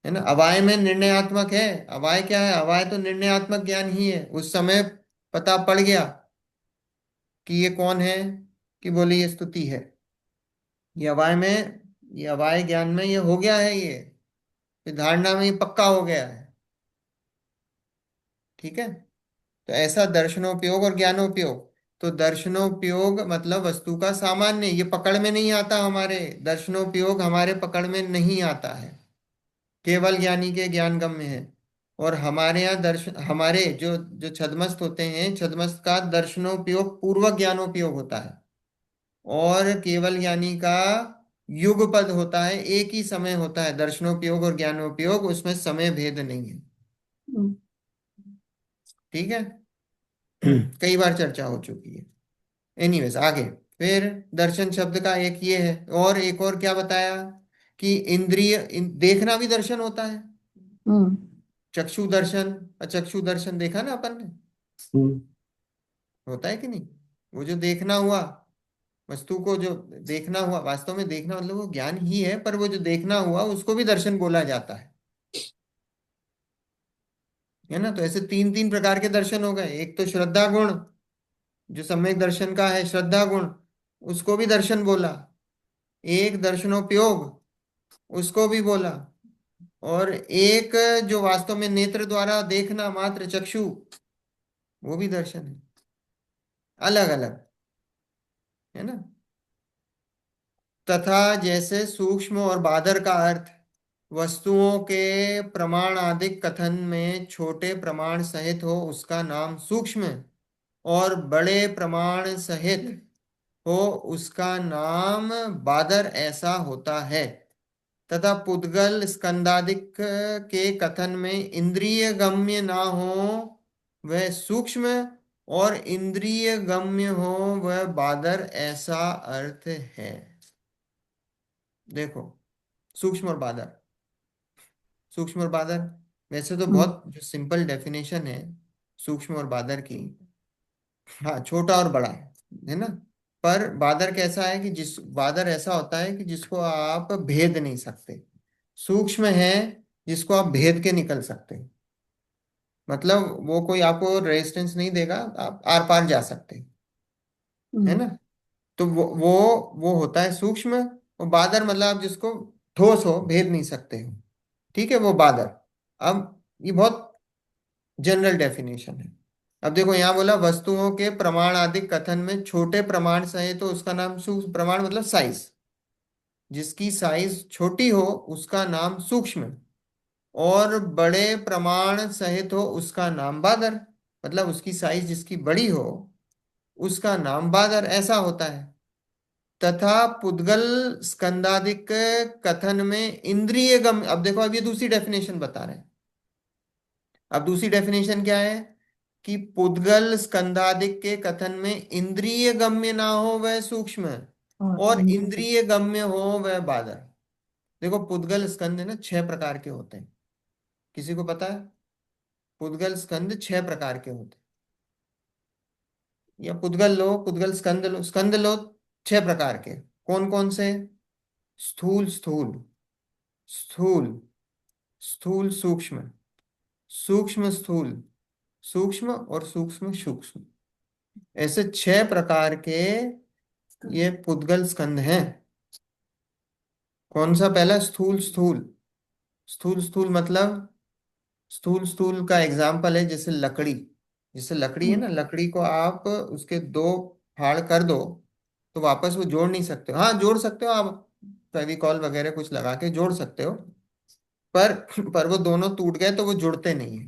है ना। अवाय में निर्णयात्मक है। अवाय क्या है? अवाय तो निर्णयात्मक ज्ञान ही है। उस समय पता पड़ गया कि ये कौन है, कि बोले ये स्तुति है। ये अवाय में, ये अवाय ज्ञान में ये हो गया है, ये धारणा में ये पक्का हो गया है। ठीक है। तो ऐसा दर्शनोपयोग और ज्ञानोपयोग। तो दर्शनोपयोग मतलब वस्तु का सामान्य, ये पकड़ में नहीं आता हमारे। दर्शनोपयोग हमारे पकड़ में नहीं आता है, केवल ज्ञानी के ज्ञान गम्य है। और हमारे यहाँ दर्शन, हमारे जो जो छदमस्त होते हैं, छदमस्त का दर्शनोपयोग पूर्वक ज्ञानोपयोग होता है। और केवल ज्ञानी का युगपद होता है, एक ही समय होता है दर्शनोपयोग और ज्ञानोपयोग, उसमें समय भेद नहीं है। हम्म, ठीक है। कई बार चर्चा हो चुकी है। एनीवेज आगे। फिर दर्शन शब्द का एक ये है, और एक और क्या बताया कि देखना भी दर्शन होता है। हम्म, चक्षु दर्शन, अचक्षु दर्शन देखा ना अपन ने, हम्म, होता है कि नहीं? वो जो देखना हुआ, वस्तु को जो देखना हुआ, वास्तव में देखना मतलब वो ज्ञान ही है, पर वो जो देखना हुआ उसको भी दर्शन बोला जाता है ना। तो ऐसे तीन तीन प्रकार के दर्शन हो गए। एक तो श्रद्धा गुण, जो सम्यक दर्शन का है श्रद्धा गुण, उसको भी दर्शन बोला। एक दर्शनोपयोग, उसको भी बोला। और एक जो वास्तव में नेत्र द्वारा देखना मात्र, चक्षु, वो भी दर्शन है। अलग अलग, है ना। तथा जैसे सूक्ष्म और बादर का अर्थ वस्तुओं के प्रमाणादिक कथन में छोटे प्रमाण सहित हो, उसका नाम सूक्ष्म, और बड़े प्रमाण सहित हो, उसका नाम बादर ऐसा होता है। तथा पुद्गल स्कंदादिक के कथन में इंद्रिय गम्य ना हो वह सूक्ष्म, और इंद्रिय गम्य हो वह बादर, ऐसा अर्थ है। देखो, सूक्ष्म और बादर, सूक्ष्म और बादर, वैसे तो हम्म, बहुत जो सिंपल डेफिनेशन है सूक्ष्म और बादर की, हाँ छोटा और बड़ा है ना। पर बादर कैसा है कि जिस बादर ऐसा होता है कि जिसको आप भेद नहीं सकते। सूक्ष्म है जिसको आप भेद के निकल सकते हैं। मतलब वो कोई आपको रेजिस्टेंस नहीं देगा, आप आर पार जा सकते हैं, है हम्म, ना। तो वो होता है सूक्ष्म। और बादर मतलब आप जिसको ठोस हो, भेद नहीं सकते हो, ठीक है, वो बादर। अब ये बहुत जनरल डेफिनेशन है। अब देखो यहाँ बोला वस्तुओं के प्रमाण आदि कथन में छोटे प्रमाण सहित तो उसका नाम सूक्ष्म, प्रमाण मतलब साइज, जिसकी साइज छोटी हो उसका नाम सूक्ष्म, और बड़े प्रमाण सहित हो उसका नाम बादर, मतलब उसकी साइज जिसकी बड़ी हो उसका नाम बादर, ऐसा होता है। तथा पुद्गल स्कंदादिक कथन में इंद्रिय गम, अब देखो अब ये दूसरी डेफिनेशन बता रहे हैं। अब दूसरी डेफिनेशन क्या है कि पुद्गल स्कंदादिक के कथन में इंद्रिय गम्य ना हो वह सूक्ष्म, और इंद्रिय गम्य हो वह बादर। देखो पुद्गल स्कंद है ना, 6 प्रकार के होते हैं। किसी को पता है? पुद्गल स्कंद 6 प्रकार के होते हैं। या पुद्गल लो, पुद्गल स्कंद लो, स्कंद लो, 6 प्रकार के। कौन कौन से? स्थूल स्थूल, स्थूल स्थूल सूक्ष्म, सूक्ष्म स्थूल, सूक्ष्म और सूक्ष्म सूक्ष्म, ऐसे 6 प्रकार के ये पुद्गल स्कंद हैं। कौन सा? पहला स्थूल स्थूल। स्थूल स्थूल मतलब, स्थूल स्थूल का एग्जाम्पल है जैसे लकड़ी। जैसे लकड़ी है ना, लकड़ी को आप उसके 2 फाड़ कर दो तो वापस वो जोड़ नहीं सकते हो। हाँ जोड़ सकते हो आप, फेविकॉल वगैरह कुछ लगा के जोड़ सकते हो, पर पर वो दोनों टूट गए तो वो जुड़ते नहीं है।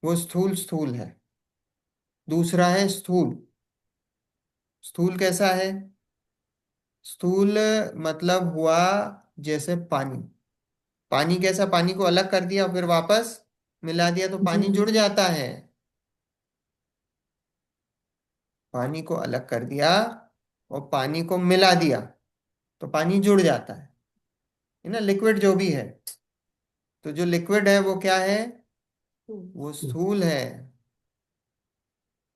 वो स्थूल स्थूल है। दूसरा है स्थूल। स्थूल कैसा है? स्थूल मतलब हुआ जैसे पानी। पानी कैसा? पानी को अलग कर दिया फिर वापस मिला दिया तो पानी जुड़ जाता है। पानी को अलग कर दिया और पानी को मिला दिया तो पानी जुड़ जाता है ना। लिक्विड जो भी है, तो जो लिक्विड है वो क्या है? वो स्थूल है।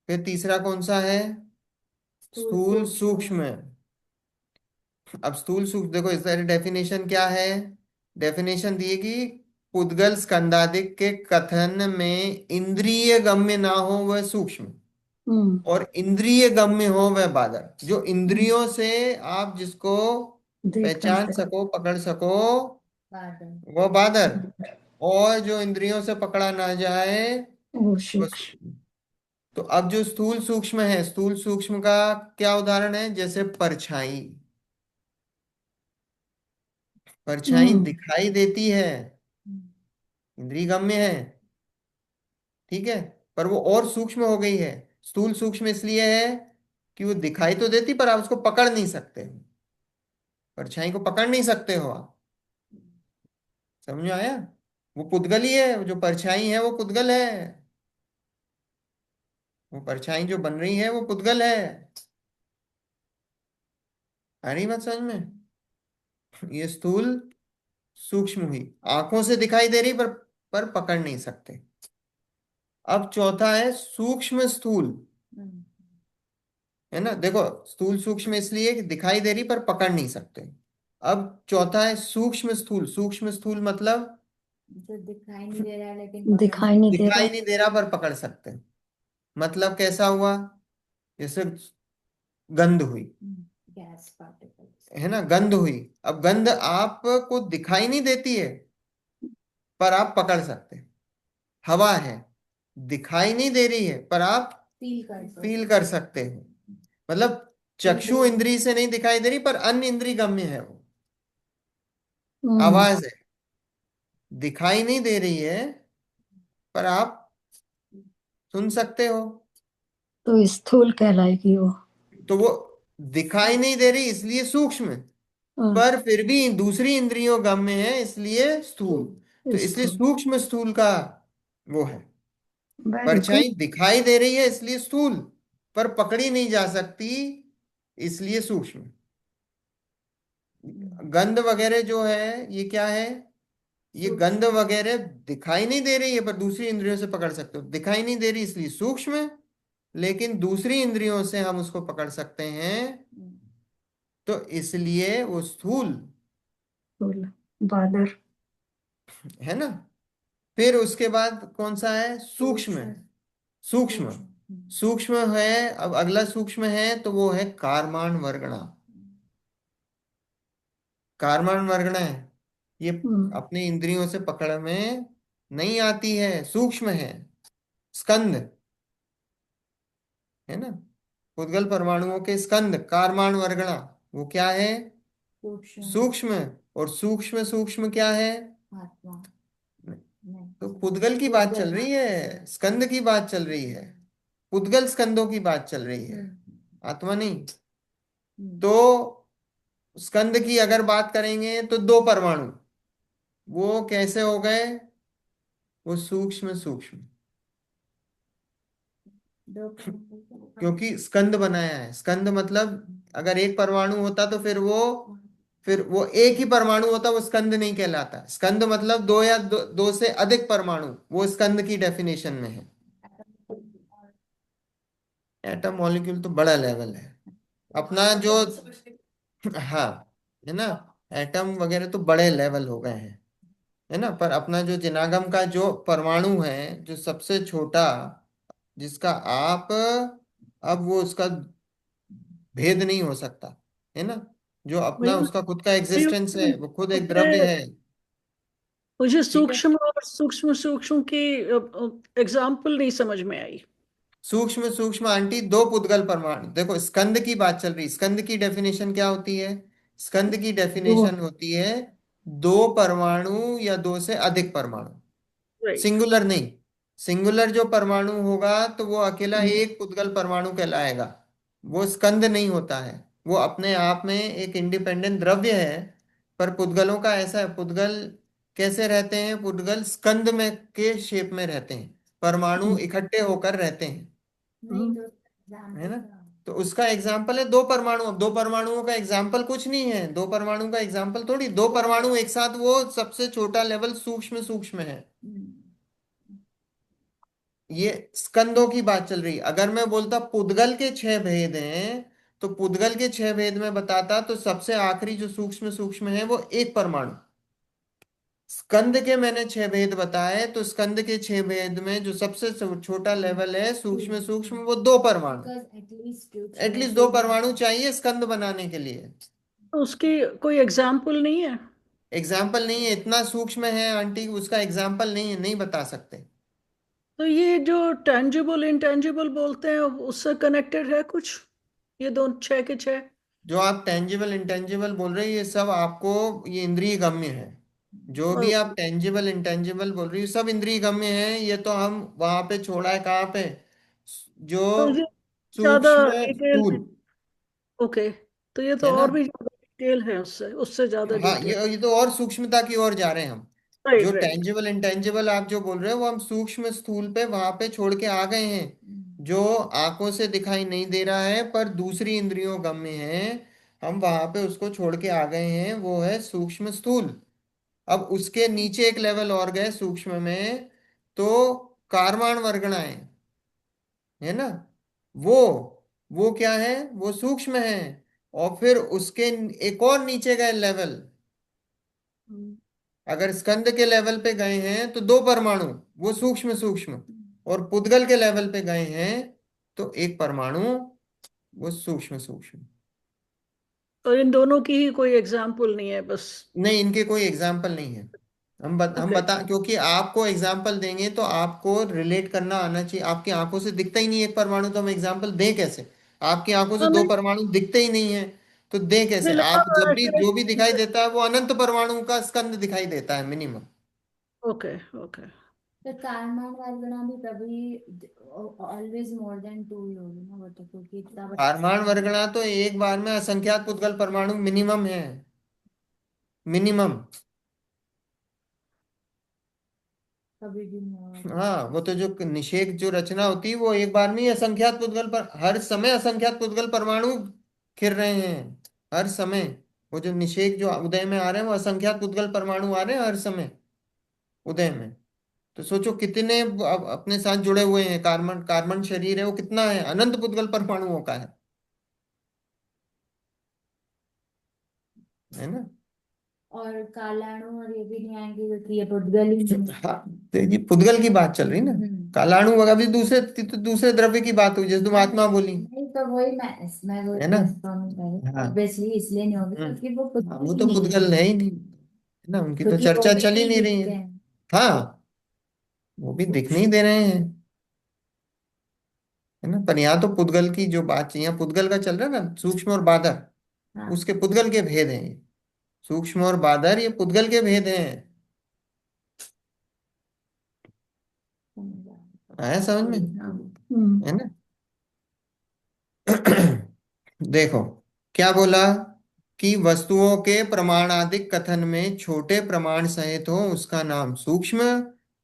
फिर तीसरा कौन सा है? स्थूल सूक्ष्म। अब स्थूल सूक्ष्म देखो, इस डेफिनेशन क्या है डेफिनेशन दी है कि पुद्गल स्कंदादिक के कथन में इंद्रिय गम्य ना हो वह सूक्ष्म, और इंद्रिय गम्य हो वह बादर। जो इंद्रियों से आप जिसको देख नहीं पहचान सकते। सको, पकड़ सको, बादल। वो बादर। और जो इंद्रियों से पकड़ा ना जाए वो वो सूक्ष्म। सूक्ष्म। तो अब जो स्थूल सूक्ष्म है, स्थूल सूक्ष्म का क्या उदाहरण है? जैसे परछाई। परछाई हम्म दिखाई देती है, इंद्रिय गम्य है, ठीक है, पर वो और सूक्ष्म हो गई है। स्थूल सूक्ष्म इसलिए है कि वो दिखाई तो देती पर आप उसको पकड़ नहीं सकते। परछाई को पकड़ नहीं सकते हो आप। समझ में आया? वो पुद्गल ही है, जो परछाई है वो पुद्गल है। वो परछाई जो बन रही है वो पुद्गल है। आ रही बात समझ में? ये स्थूल सूक्ष्म हुई, आंखों से दिखाई दे रही पर पकड़ नहीं सकते। अब चौथा है सूक्ष्म स्थूल, है ना? देखो, स्थूल सूक्ष्म इसलिए कि दिखाई दे रही पर पकड़ नहीं सकते। अब चौथा है सूक्ष्म स्थूल। सूक्ष्म स्थूल मतलब जो दिखाई नहीं दे रहा है लेकिन दिखाई नहीं दे रहा। दिखाई नहीं दे रहा पर पकड़ सकते हैं। मतलब कैसा हुआ? जैसे गंध हुई, गैस पार्टिकल्स। है ना? गंध हुई। अब गंध आपको दिखाई नहीं देती है पर आप पकड़ सकते हैं। हवा है, दिखाई नहीं दे रही है पर आप फील कर सकते हो। मतलब चक्षु इंद्री से नहीं दिखाई दे रही पर अन्य इंद्री गम्य है वो। आवाज है, दिखाई नहीं दे रही है पर आप सुन सकते हो। तो स्थूल कहलाएगी वो। तो वो दिखाई नहीं दे रही इसलिए सूक्ष्म, पर फिर भी दूसरी इंद्रियों गम्य है इसलिए स्थूल। तो इसलिए स्थूल। सूक्ष्म स्थूल का वो है। Very good. परछाई दिखाई दे रही है इसलिए स्थूल, पर पकड़ी नहीं जा सकती इसलिए सूक्ष्म। गंध वगैरह जो है ये क्या है? ये गंध वगैरह दिखाई नहीं दे रही है पर दूसरी इंद्रियों से पकड़ सकते हो। दिखाई नहीं दे रही इसलिए सूक्ष्म, लेकिन दूसरी इंद्रियों से हम उसको पकड़ सकते हैं, तो इसलिए वो स्थूल, स्थूल। बादर। है ना? फिर उसके बाद कौन सा है? सूक्ष्म। सूक्ष्म, सूक्ष्म है। अब अगला सूक्ष्म है तो वो है कारमान वर्गणा। कारमान वर्गणा है, ये अपने इंद्रियों से पकड़ में नहीं आती है, सूक्ष्म है। स्कंद, है ना? उद्गल परमाणुओं के स्कंद कारमान वर्गणा, वो क्या है? सूक्ष्म। और सूक्ष्म सूक्ष्म क्या है? तो पुद्गल की बात चल रही है, स्कंद की बात चल रही है, पुद्गल स्कंदों की बात चल रही है, आत्मा नहीं। तो स्कंद की अगर बात करेंगे तो दो परमाणु, वो कैसे हो गए? वो सूक्ष्म सूक्ष्म, क्योंकि स्कंद बनाया है। स्कंद मतलब अगर एक परमाणु होता तो फिर वो एक ही परमाणु होता, वो स्कंद नहीं कहलाता। स्कंद मतलब दो या दो से अधिक परमाणु, वो स्कंद की डेफिनेशन में है। एटम मॉलिक्यूल तो बड़ा लेवल है अपना जो, हाँ, है ना? एटम वगैरह तो बड़े लेवल हो गए हैं, है ना? पर अपना जो जिनागम का जो परमाणु है, जो सबसे छोटा, जिसका आप अब वो उसका भेद नहीं हो सकता, है ना? जो अपना मयूर, उसका खुद का मयूर, एग्जिस्टेंस है, वो खुद एक द्रव्य मुझे है। मुझे ठीक है, सूक्ष्म और सूक्ष्म सूक्ष्म की एग्जाम्पल नहीं समझ में आई। सूक्ष्म सूक्ष्म आंटी दो पुद्गल परमाणु। देखो, स्कंद की बात चल रही, स्कंद की डेफिनेशन क्या होती है? स्कंद की दो। डेफिनेशन होती है दो परमाणु या दो से अधिक परमाणु, राइट। सिंगुलर नहीं। सिंगुलर जो परमाणु होगा तो वो अकेला एक पुद्गल परमाणु कहलाएगा, वो स्कंद नहीं होता है। वो अपने आप में एक इंडिपेंडेंट द्रव्य है। पर पुद्गलों का ऐसा है, पुद्गल कैसे रहते हैं? पुद्गल स्कंद में के शेप में रहते हैं, परमाणु इकट्ठे होकर रहते हैं, है ना? तो उसका एग्जाम्पल है दो परमाणु। अब दो परमाणुओं का एग्जाम्पल कुछ नहीं है, दो परमाणु का एग्जाम्पल थोड़ी, दो परमाणु एक साथ, वो सबसे छोटा लेवल सूक्ष्म सूक्ष्म है। ये स्कंदों की बात चल रही। अगर मैं बोलता पुद्गल के छह भेद हैं, तो पुद्गल के छह भेद में बताता तो सबसे आखिरी जो सूक्ष्म सूक्ष्म है वो एक परमाणु, स्कंद के मैंने 6 भेद बताए, तो स्कंद के 6 भेद में जो सबसे छोटा लेवल है सूक्ष्म सूक्ष्म, वो 2 परमाणु, एटलीस्ट 2 परमाणु चाहिए स्कंद बनाने के लिए। तो उसकी कोई एग्जाम्पल नहीं है? एग्जाम्पल नहीं है, इतना सूक्ष्म है आंटी, उसका एग्जाम्पल नहीं है, नहीं बता सकते। तो ये जो टेंजिबल इंटेंजिबल बोलते हैं उससे कनेक्टेड है कुछ, ये दो 6 के 6? जो आप टेंजिबल इंटेंजिबल बोल रहे हो, ये सब आपको, ये इंद्रिय गम्य है। जो भी आप टेंजिबल इंटेंजिबल बोल रही हो, सब इंद्रिय गम्य है। ये तो हम वहां पे छोड़ा है, कहाँ पे, जो तो ये ज्यादा सूक्ष्म डिटेल स्थूल, है? ओके, तो ये है तो ना। और भी ज्यादा डिटेल है, उससे उससे ज्यादा हाँ, डिटेल। ये तो और सूक्ष्मता की ओर जा रहे हैं हम। जो राइट राइट। टेंजिबल इंटेंजिबल आप जो बोल रहे हो, वो हम सूक्ष्म स्थूल पे वहां पे छोड़ के आ गए हैं। जो आंखों से दिखाई नहीं दे रहा है पर दूसरी इंद्रियों गम्य है, हम वहां पे उसको छोड़ के आ गए हैं, वो है सूक्ष्म स्थूल। अब उसके नीचे एक लेवल और गए सूक्ष्म में, तो कारवाण वर्गणाएं, है ना, वो वो क्या है, वो सूक्ष्म है। और फिर उसके एक और नीचे गए लेवल, अगर स्कंद के लेवल पे गए हैं तो 2 परमाणु, वो सूक्ष्म सूक्ष्म। और पुद्गल के लेवल पे गए हैं तो 1 परमाणु, वो सूक्ष्म सूक्ष्म। तो इन दोनों की ही कोई एग्जाम्पल नहीं है बस? नहीं, इनके कोई एग्जाम्पल नहीं है। हम ओके। बता, क्योंकि आपको एग्जाम्पल देंगे तो आपको रिलेट करना आना चाहिए। आपकी आंखों से दिखता ही नहीं 1 परमाणु, तो हम एग्जाम्पल दें कैसे? आपकी आंखों से हाँ, दो नहीं परमाणु दिखते ही नहीं है, तो दें कैसे? मिला आप जब भी शायद। जो भी दिखाई देता है वो अनंत परमाणु का स्कंद दिखाई देता है minimum. Okay okay. The Karman Vargana भी कभी always more than two ही होगी ना, वो तो क्योंकि इतना बड़ा पारमाणु वर्गना तो एक बार में असंख्यात पुद्गल परमाणु मिनिमम है, मिनिमम। कभी भी नहीं होगा। हाँ, वो तो जो निषेक जो रचना होती है, वो एक बार में ही असंख्यात पुद्गल पर, हर समय असंख्यात पुद्गल परमाणु खिर रहे हैं, हर समय। वो जो निषेक जो उदय में आ रहे हैं, वो असंख्यात पुद्गल परमाणु आ रहे हैं हर समय उदय में। तो सोचो कितने अपने साथ जुड़े हुए हैं। कार्बन, कार्बन शरीर है वो कितना है, अनंत पुद्गल परमाणुओं का है ना। और कालाणु और ये भी नहीं आएंगे क्योंकि ये पुद्गल ही नहीं हाँ, तो ये पुद्गल की बात चल रही ना। कालाणु वगैरह भी दूसरे, तो दूसरे द्रव्य की बात हुई, जैसे तुम आत्मा बोली, नहीं, तो वही मैं वो है ना। कंफर्म कर रही हूँ, हाँ। ऑब्वियसली इसलिए नहीं होगी क्योंकि वो हाँ, पुद्गल वो ही तो नहीं पुद्गल है, है ही नहीं, है ना, उनकी तो क्योंकि वो चर्चा भी चल ही नहीं रही है। दिखते हैं। हाँ, वो भी दिख नहीं दे रहे हैं, है ना। पर यहाँ तो पुद्गल की जो बात चाहिए, यहाँ पुद्गल का चल रहा है ना, सूक्ष्म और बादर, हाँ, उसके पुद्गल के भेद हैं ये। सूक्ष्म और बादर ये पुद्गल के भेद हैं। समझ आ गया। आया समझ में, हाँ। है ना। देखो क्या बोला, कि वस्तुओं के प्रमाणादिक कथन में छोटे प्रमाण सहित हो उसका नाम सूक्ष्म,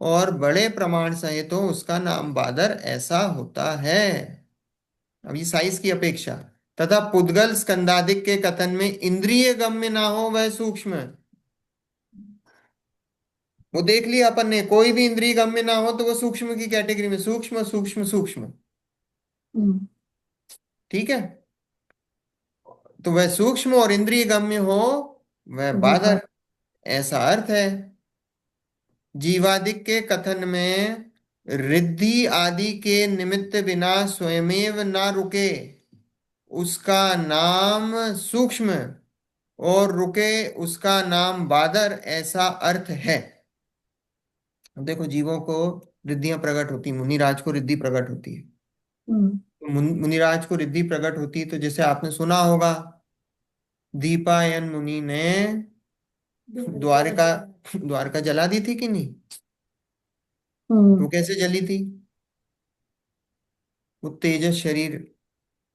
और बड़े प्रमाण सहित हो उसका नाम बादर, ऐसा होता है। अब ये साइज की अपेक्षा, तथा पुद्गल स्कंदादिक के कथन में इंद्रिय गम्य ना हो वह सूक्ष्म। वो देख लिया अपन ने, कोई भी इंद्रिय गम्य ना हो तो वो सूक्ष्म की कैटेगरी में, सूक्ष्म सूक्ष्म सूक्ष्म। ठीक है, तो वह सूक्ष्म और इंद्रिय गम्य हो वह बादर, ऐसा अर्थ है। जीवादिक के कथन में रिद्धि आदि के निमित्त बिना स्वयमेव न रुके उसका नाम सूक्ष्म, और रुके उसका नाम बादर, ऐसा अर्थ है। अब देखो, जीवों को रिद्धियां प्रकट होती, मुनिराज को रिद्धि प्रकट होती है। तो मुनिराज को रिद्धि प्रकट होती है, तो जैसे आपने सुना होगा, दीपायन मुनि ने द्वारका, द्वारका जला दी थी कि नहीं? वो कैसे जली थी? वो तेजस शरीर,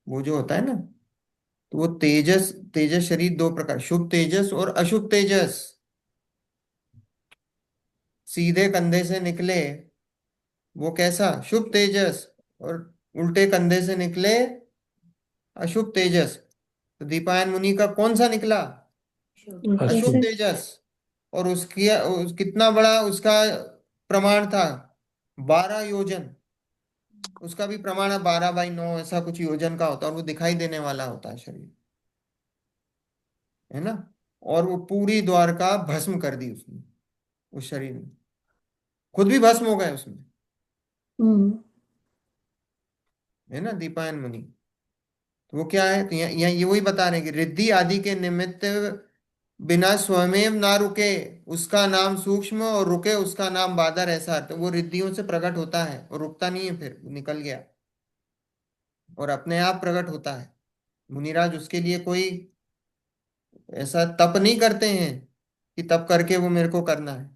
वो जो होता है ना, तो वो तेजस, तेजस शरीर 2 प्रकार, शुभ तेजस और अशुभ तेजस, सीधे कंधे से निकले वो कैसा, शुभ तेजस, और उल्टे कंधे से निकले अशुभ तेजस। तो दीपायन मुनि का कौन सा निकला? अशुभ अशुभ। तेजस। और कितना बड़ा उसका प्रमाण था? 12 योजन। उसका भी प्रमाण है 12/9, ऐसा कुछ योजन का होता है, और वो दिखाई देने वाला होता है शरीर, है ना। और वो पूरी द्वारका भस्म कर दी उसने, उस शरीर में, खुद भी भस्म हो गए उसमें, हम्म है ना दीपायन मुनि। तो वो क्या है, तो यहाँ ये वही बता रहे हैं कि रिद्धि आदि के निमित्त बिना स्वयं ना रुके उसका नाम सूक्ष्म, और रुके उसका नाम बादर, ऐसा अर्थ। वो रिद्धियों से प्रकट होता है और रुकता नहीं है, फिर वो निकल गया और अपने आप प्रकट होता है। मुनिराज उसके लिए कोई ऐसा तप नहीं करते हैं कि तप करके वो मेरे को करना है।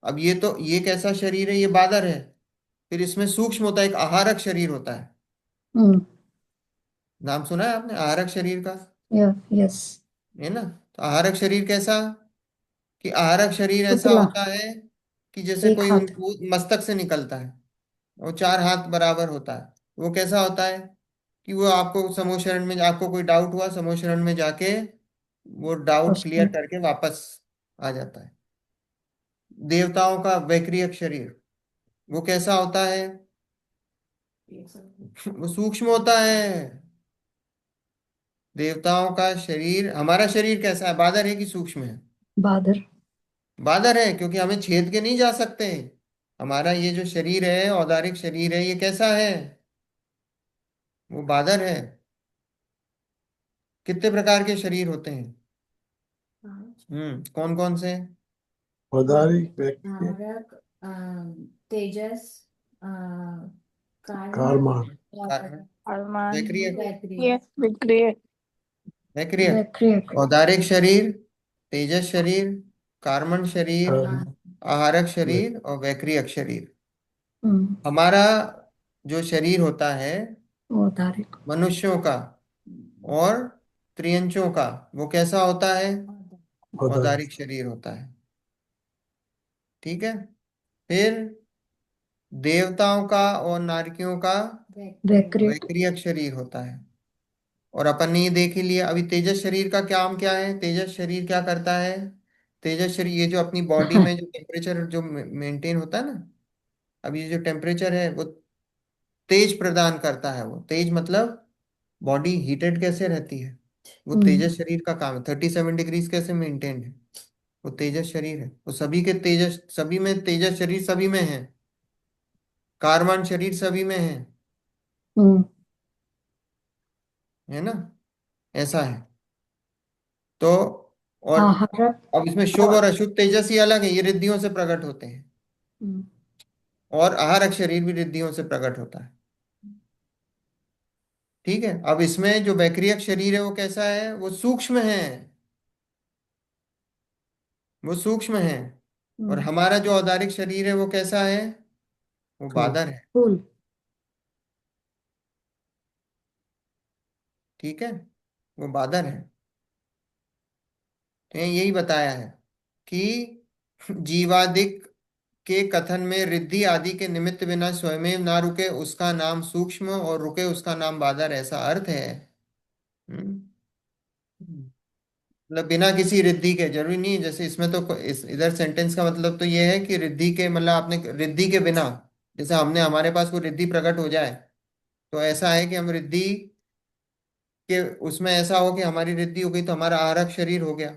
अब ये तो, ये कैसा शरीर है, ये बादर है। फिर इसमें सूक्ष्म होता है, एक आहारक शरीर होता है। हम्म नाम सुना है आपने आहारक शरीर का, यस। है ना? तो आहारक शरीर कैसा, कि आहारक शरीर ऐसा पुतला। होता है कि जैसे एक कोई हाथ। उनको मस्तक से निकलता है, वो 4 हाथ बराबर होता है। वो कैसा होता है कि वो आपको समूह शरण में, आपको कोई डाउट हुआ समूह शरण में जाके वो डाउट क्लियर क्वेश्चन। करके वापस आ जाता है। देवताओं का वैक्रियक शरीर, वो कैसा होता है? वो सूक्ष्म होता है। देवताओं का शरीर, हमारा शरीर कैसा है, बादर है कि सूक्ष्म है? बादर। बादर है, क्योंकि हमें छेद के नहीं जा सकते। हमारा ये जो शरीर है, औदारिक शरीर है, ये कैसा है? वो बादर है। कितने प्रकार के शरीर होते हैं? कौन कौन से? औदारिक व्यक्ति आरक, तेजस, कारण कारमान कारण, अरमान वैक्रिय, ये विक्रिय वैक्रिय, वैक्रियक। औदारिक शरीर, तेजस शरीर, कार्मण शरीर, आहारक शरीर और वैक्रियक शरीर। हम्म हमारा जो शरीर होता है वो तारिक। मनुष्यों का और त्रियंचों का, वो कैसा होता है? औदारिक औदारिक शरीर होता है। ठीक है। फिर देवताओं का और नारकियों का वैक्रियक। वैक्रियक शरीर होता है। और अपन ने ये देख ही लिया। अभी तेजस शरीर का काम क्या है, तेजस शरीर क्या करता है? तेजस शरीर ये जो अपनी बॉडी में जो टेम्परेचर जो मेंटेन होता है ना, अब ये जो टेम्परेचर है वो तेज प्रदान करता है। वो तेज मतलब बॉडी हीटेड कैसे रहती है, वो तेजस शरीर का काम है। 37 डिग्रीज कैसे मेंटेन है, वो तेजस शरीर है। वो सभी के तेजस, सभी में तेजस शरीर सभी में है, कार्बन शरीर सभी में हम्म है ना? ऐसा है। तो और आहारक। अब इसमें शुभ और अशुभ तेजस ही अलग है, ये रिद्धियों से प्रकट होते हैं। हम्म और आहारक शरीर भी रिद्धियों से प्रकट होता है। ठीक है। अब इसमें जो वैक्रियक शरीर है वो कैसा है, वो सूक्ष्म है, वो सूक्ष्म है। और हम्म हमारा जो औदारिक शरीर है वो कैसा है, वो बादर है। फूल। ठीक है, वो बादर है। तो यही बताया है कि जीवादिक के कथन में रिद्धि आदि के निमित्त बिना स्वयं ना रुके उसका नाम सूक्ष्म, और रुके उसका नाम बादर, ऐसा अर्थ है। हम्म। मतलब बिना किसी रिद्धि के, जरूरी नहीं है। जैसे इसमें तो इस इधर सेंटेंस का मतलब तो ये है कि रिद्धि के, मतलब आपने रिद्धि के बिना, जैसे हमने, हमारे पास कोई रिद्धि प्रकट हो जाए, तो ऐसा है कि हम रिद्धि के उसमें ऐसा हो कि हमारी रिद्धि हो गई तो हमारा आहारक शरीर हो गया,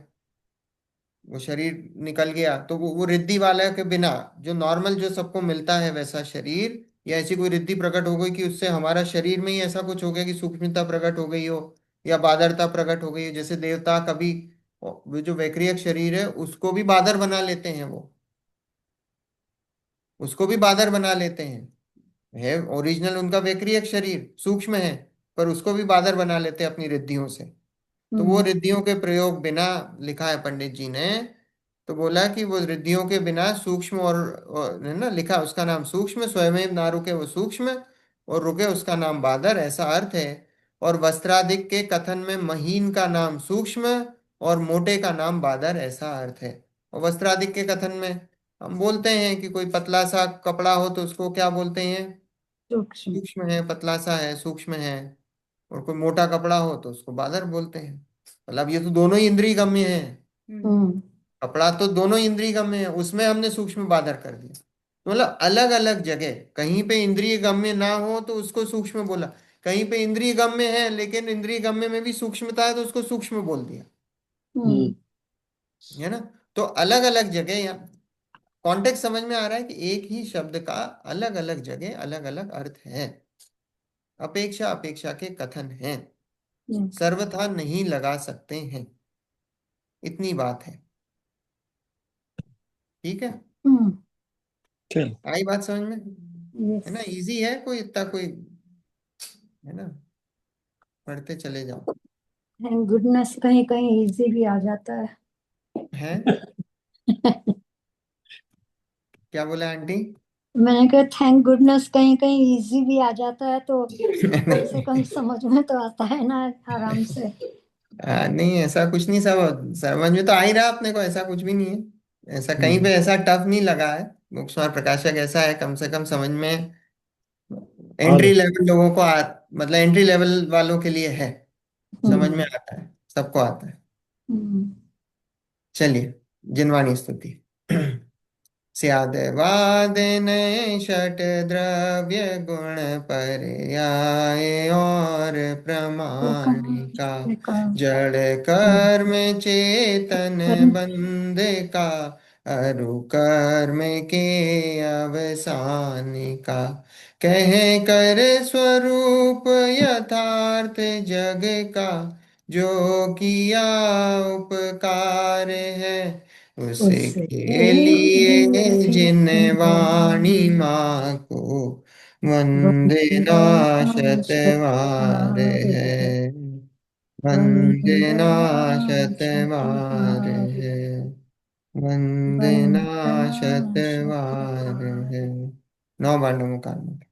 वो शरीर निकल गया, तो वो रिद्धि वाला के बिना जो नॉर्मल जो सबको मिलता है वैसा शरीर, या ऐसी कोई रिद्धि प्रकट हो गई कि उससे हमारा शरीर में ही ऐसा कुछ हो गया कि सूक्ष्मता प्रकट हो गई हो या बादरता प्रकट हो गई हो। जैसे देवता कभी, वो जो वैक्रियक शरीर है उसको भी बादर बना लेते हैं, वो उसको भी बादर बना लेते हैं। है ओरिजिनल उनका वैक्रियक शरीर सूक्ष्म है, पर उसको भी बादर बना लेते हैं अपनी रिद्धियों से। तो वो हम्म रिद्धियों के प्रयोग बिना, लिखा है पंडित जी ने, तो बोला कि वो रिद्धियों के बिना सूक्ष्म, और है ना, लिखा उसका नाम सूक्ष्म, स्वयं ना रुके वो सूक्ष्म, और रुके उसका नाम बादर, ऐसा अर्थ है। और वस्त्रादिक के कथन में महीन का नाम सूक्ष्म और मोटे का नाम बादर, ऐसा अर्थ है। और वस्त्रादिक के कथन में हम बोलते हैं कि कोई पतला सा कपड़ा हो तो उसको क्या बोलते हैं, सूक्ष्म। सूक्ष्म है, पतला सा है, सूक्ष्म है। और कोई मोटा कपड़ा हो तो उसको बादर बोलते हैं। मतलब ये तो दोनों ही इंद्रिय गम्य है, हम्म कपड़ा तो दोनों इंद्रिय गम्य है, उसमें हमने सूक्ष्म बादर कर दिया। तो मतलब अलग अलग जगह, कहीं पे इंद्रिय गम्य ना हो तो उसको सूक्ष्म बोला, कहीं पे इंद्रिय गम्य है लेकिन इंद्रिय गम्य में भी सूक्ष्मता है तो उसको सूक्ष्म बोल दिया, हम्म है ना? तो अलग अलग जगह, यहाँ कॉन्टेक्स्ट समझ में आ रहा है कि एक ही शब्द का अलग अलग जगह अलग अलग अर्थ है। अपेक्षा अपेक्षा के कथन हैं, सर्वथा नहीं लगा सकते हैं, इतनी बात है। ठीक है, चल आई बात समझ में? है ना, यस। इजी है, कोई इतना कोई, है ना, पढ़ते चले जाओ। थैंक गुडनेस कहीं कहीं इजी भी आ जाता है। है, क्या बोला आंटी? मैंने कहा थैंक गुडनेस कहीं कहीं इजी भी आ जाता है, तो कम से कम समझ में तो आता है ना आराम से। नहीं ऐसा कुछ नहीं, सब समझ में तो आ ही रहा अपने को, ऐसा कुछ भी नहीं है, ऐसा कहीं पे ऐसा टफ नहीं लगा है। बुक्स और प्रकाशक ऐसा है, कम से कम समझ में और एंट्री लेवल लोगों को मतलब एंट्री लेवल वालों के लिए है, समझ में हम्म। आता है, सबको आता है। हम्म। चलिए, जिनवाणी स्तुति। स्याद्वादन षट द्रव्य गुण पर्याय और प्रमाणिका, जड़ कर्म चेतन बंध का, अरु कर्म के अवसानिका, कह कर स्वरूप यथार्थ जग का, जो किया उपकार है, उसके लिए जिन वाणी माँ को वंदना शतवार है, वंदना शतवार है, वंदना शतवार है। 9 बार नमोकार मंत्र।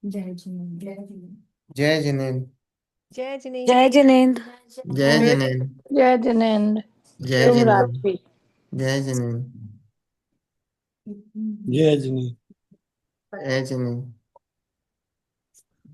जय जिनेन्द्र। जय जय जिनेन्द्र। जय जिनेन्द्र। जय जिनेन्द्र। जय जय जिनेन्द्र। जय जिनेन्द्र। जय शुभ जिनेन्द्र। रात्रि। जय जिनेन्द्र। जय जिनेन्द्र। जय जिनेन्द्र।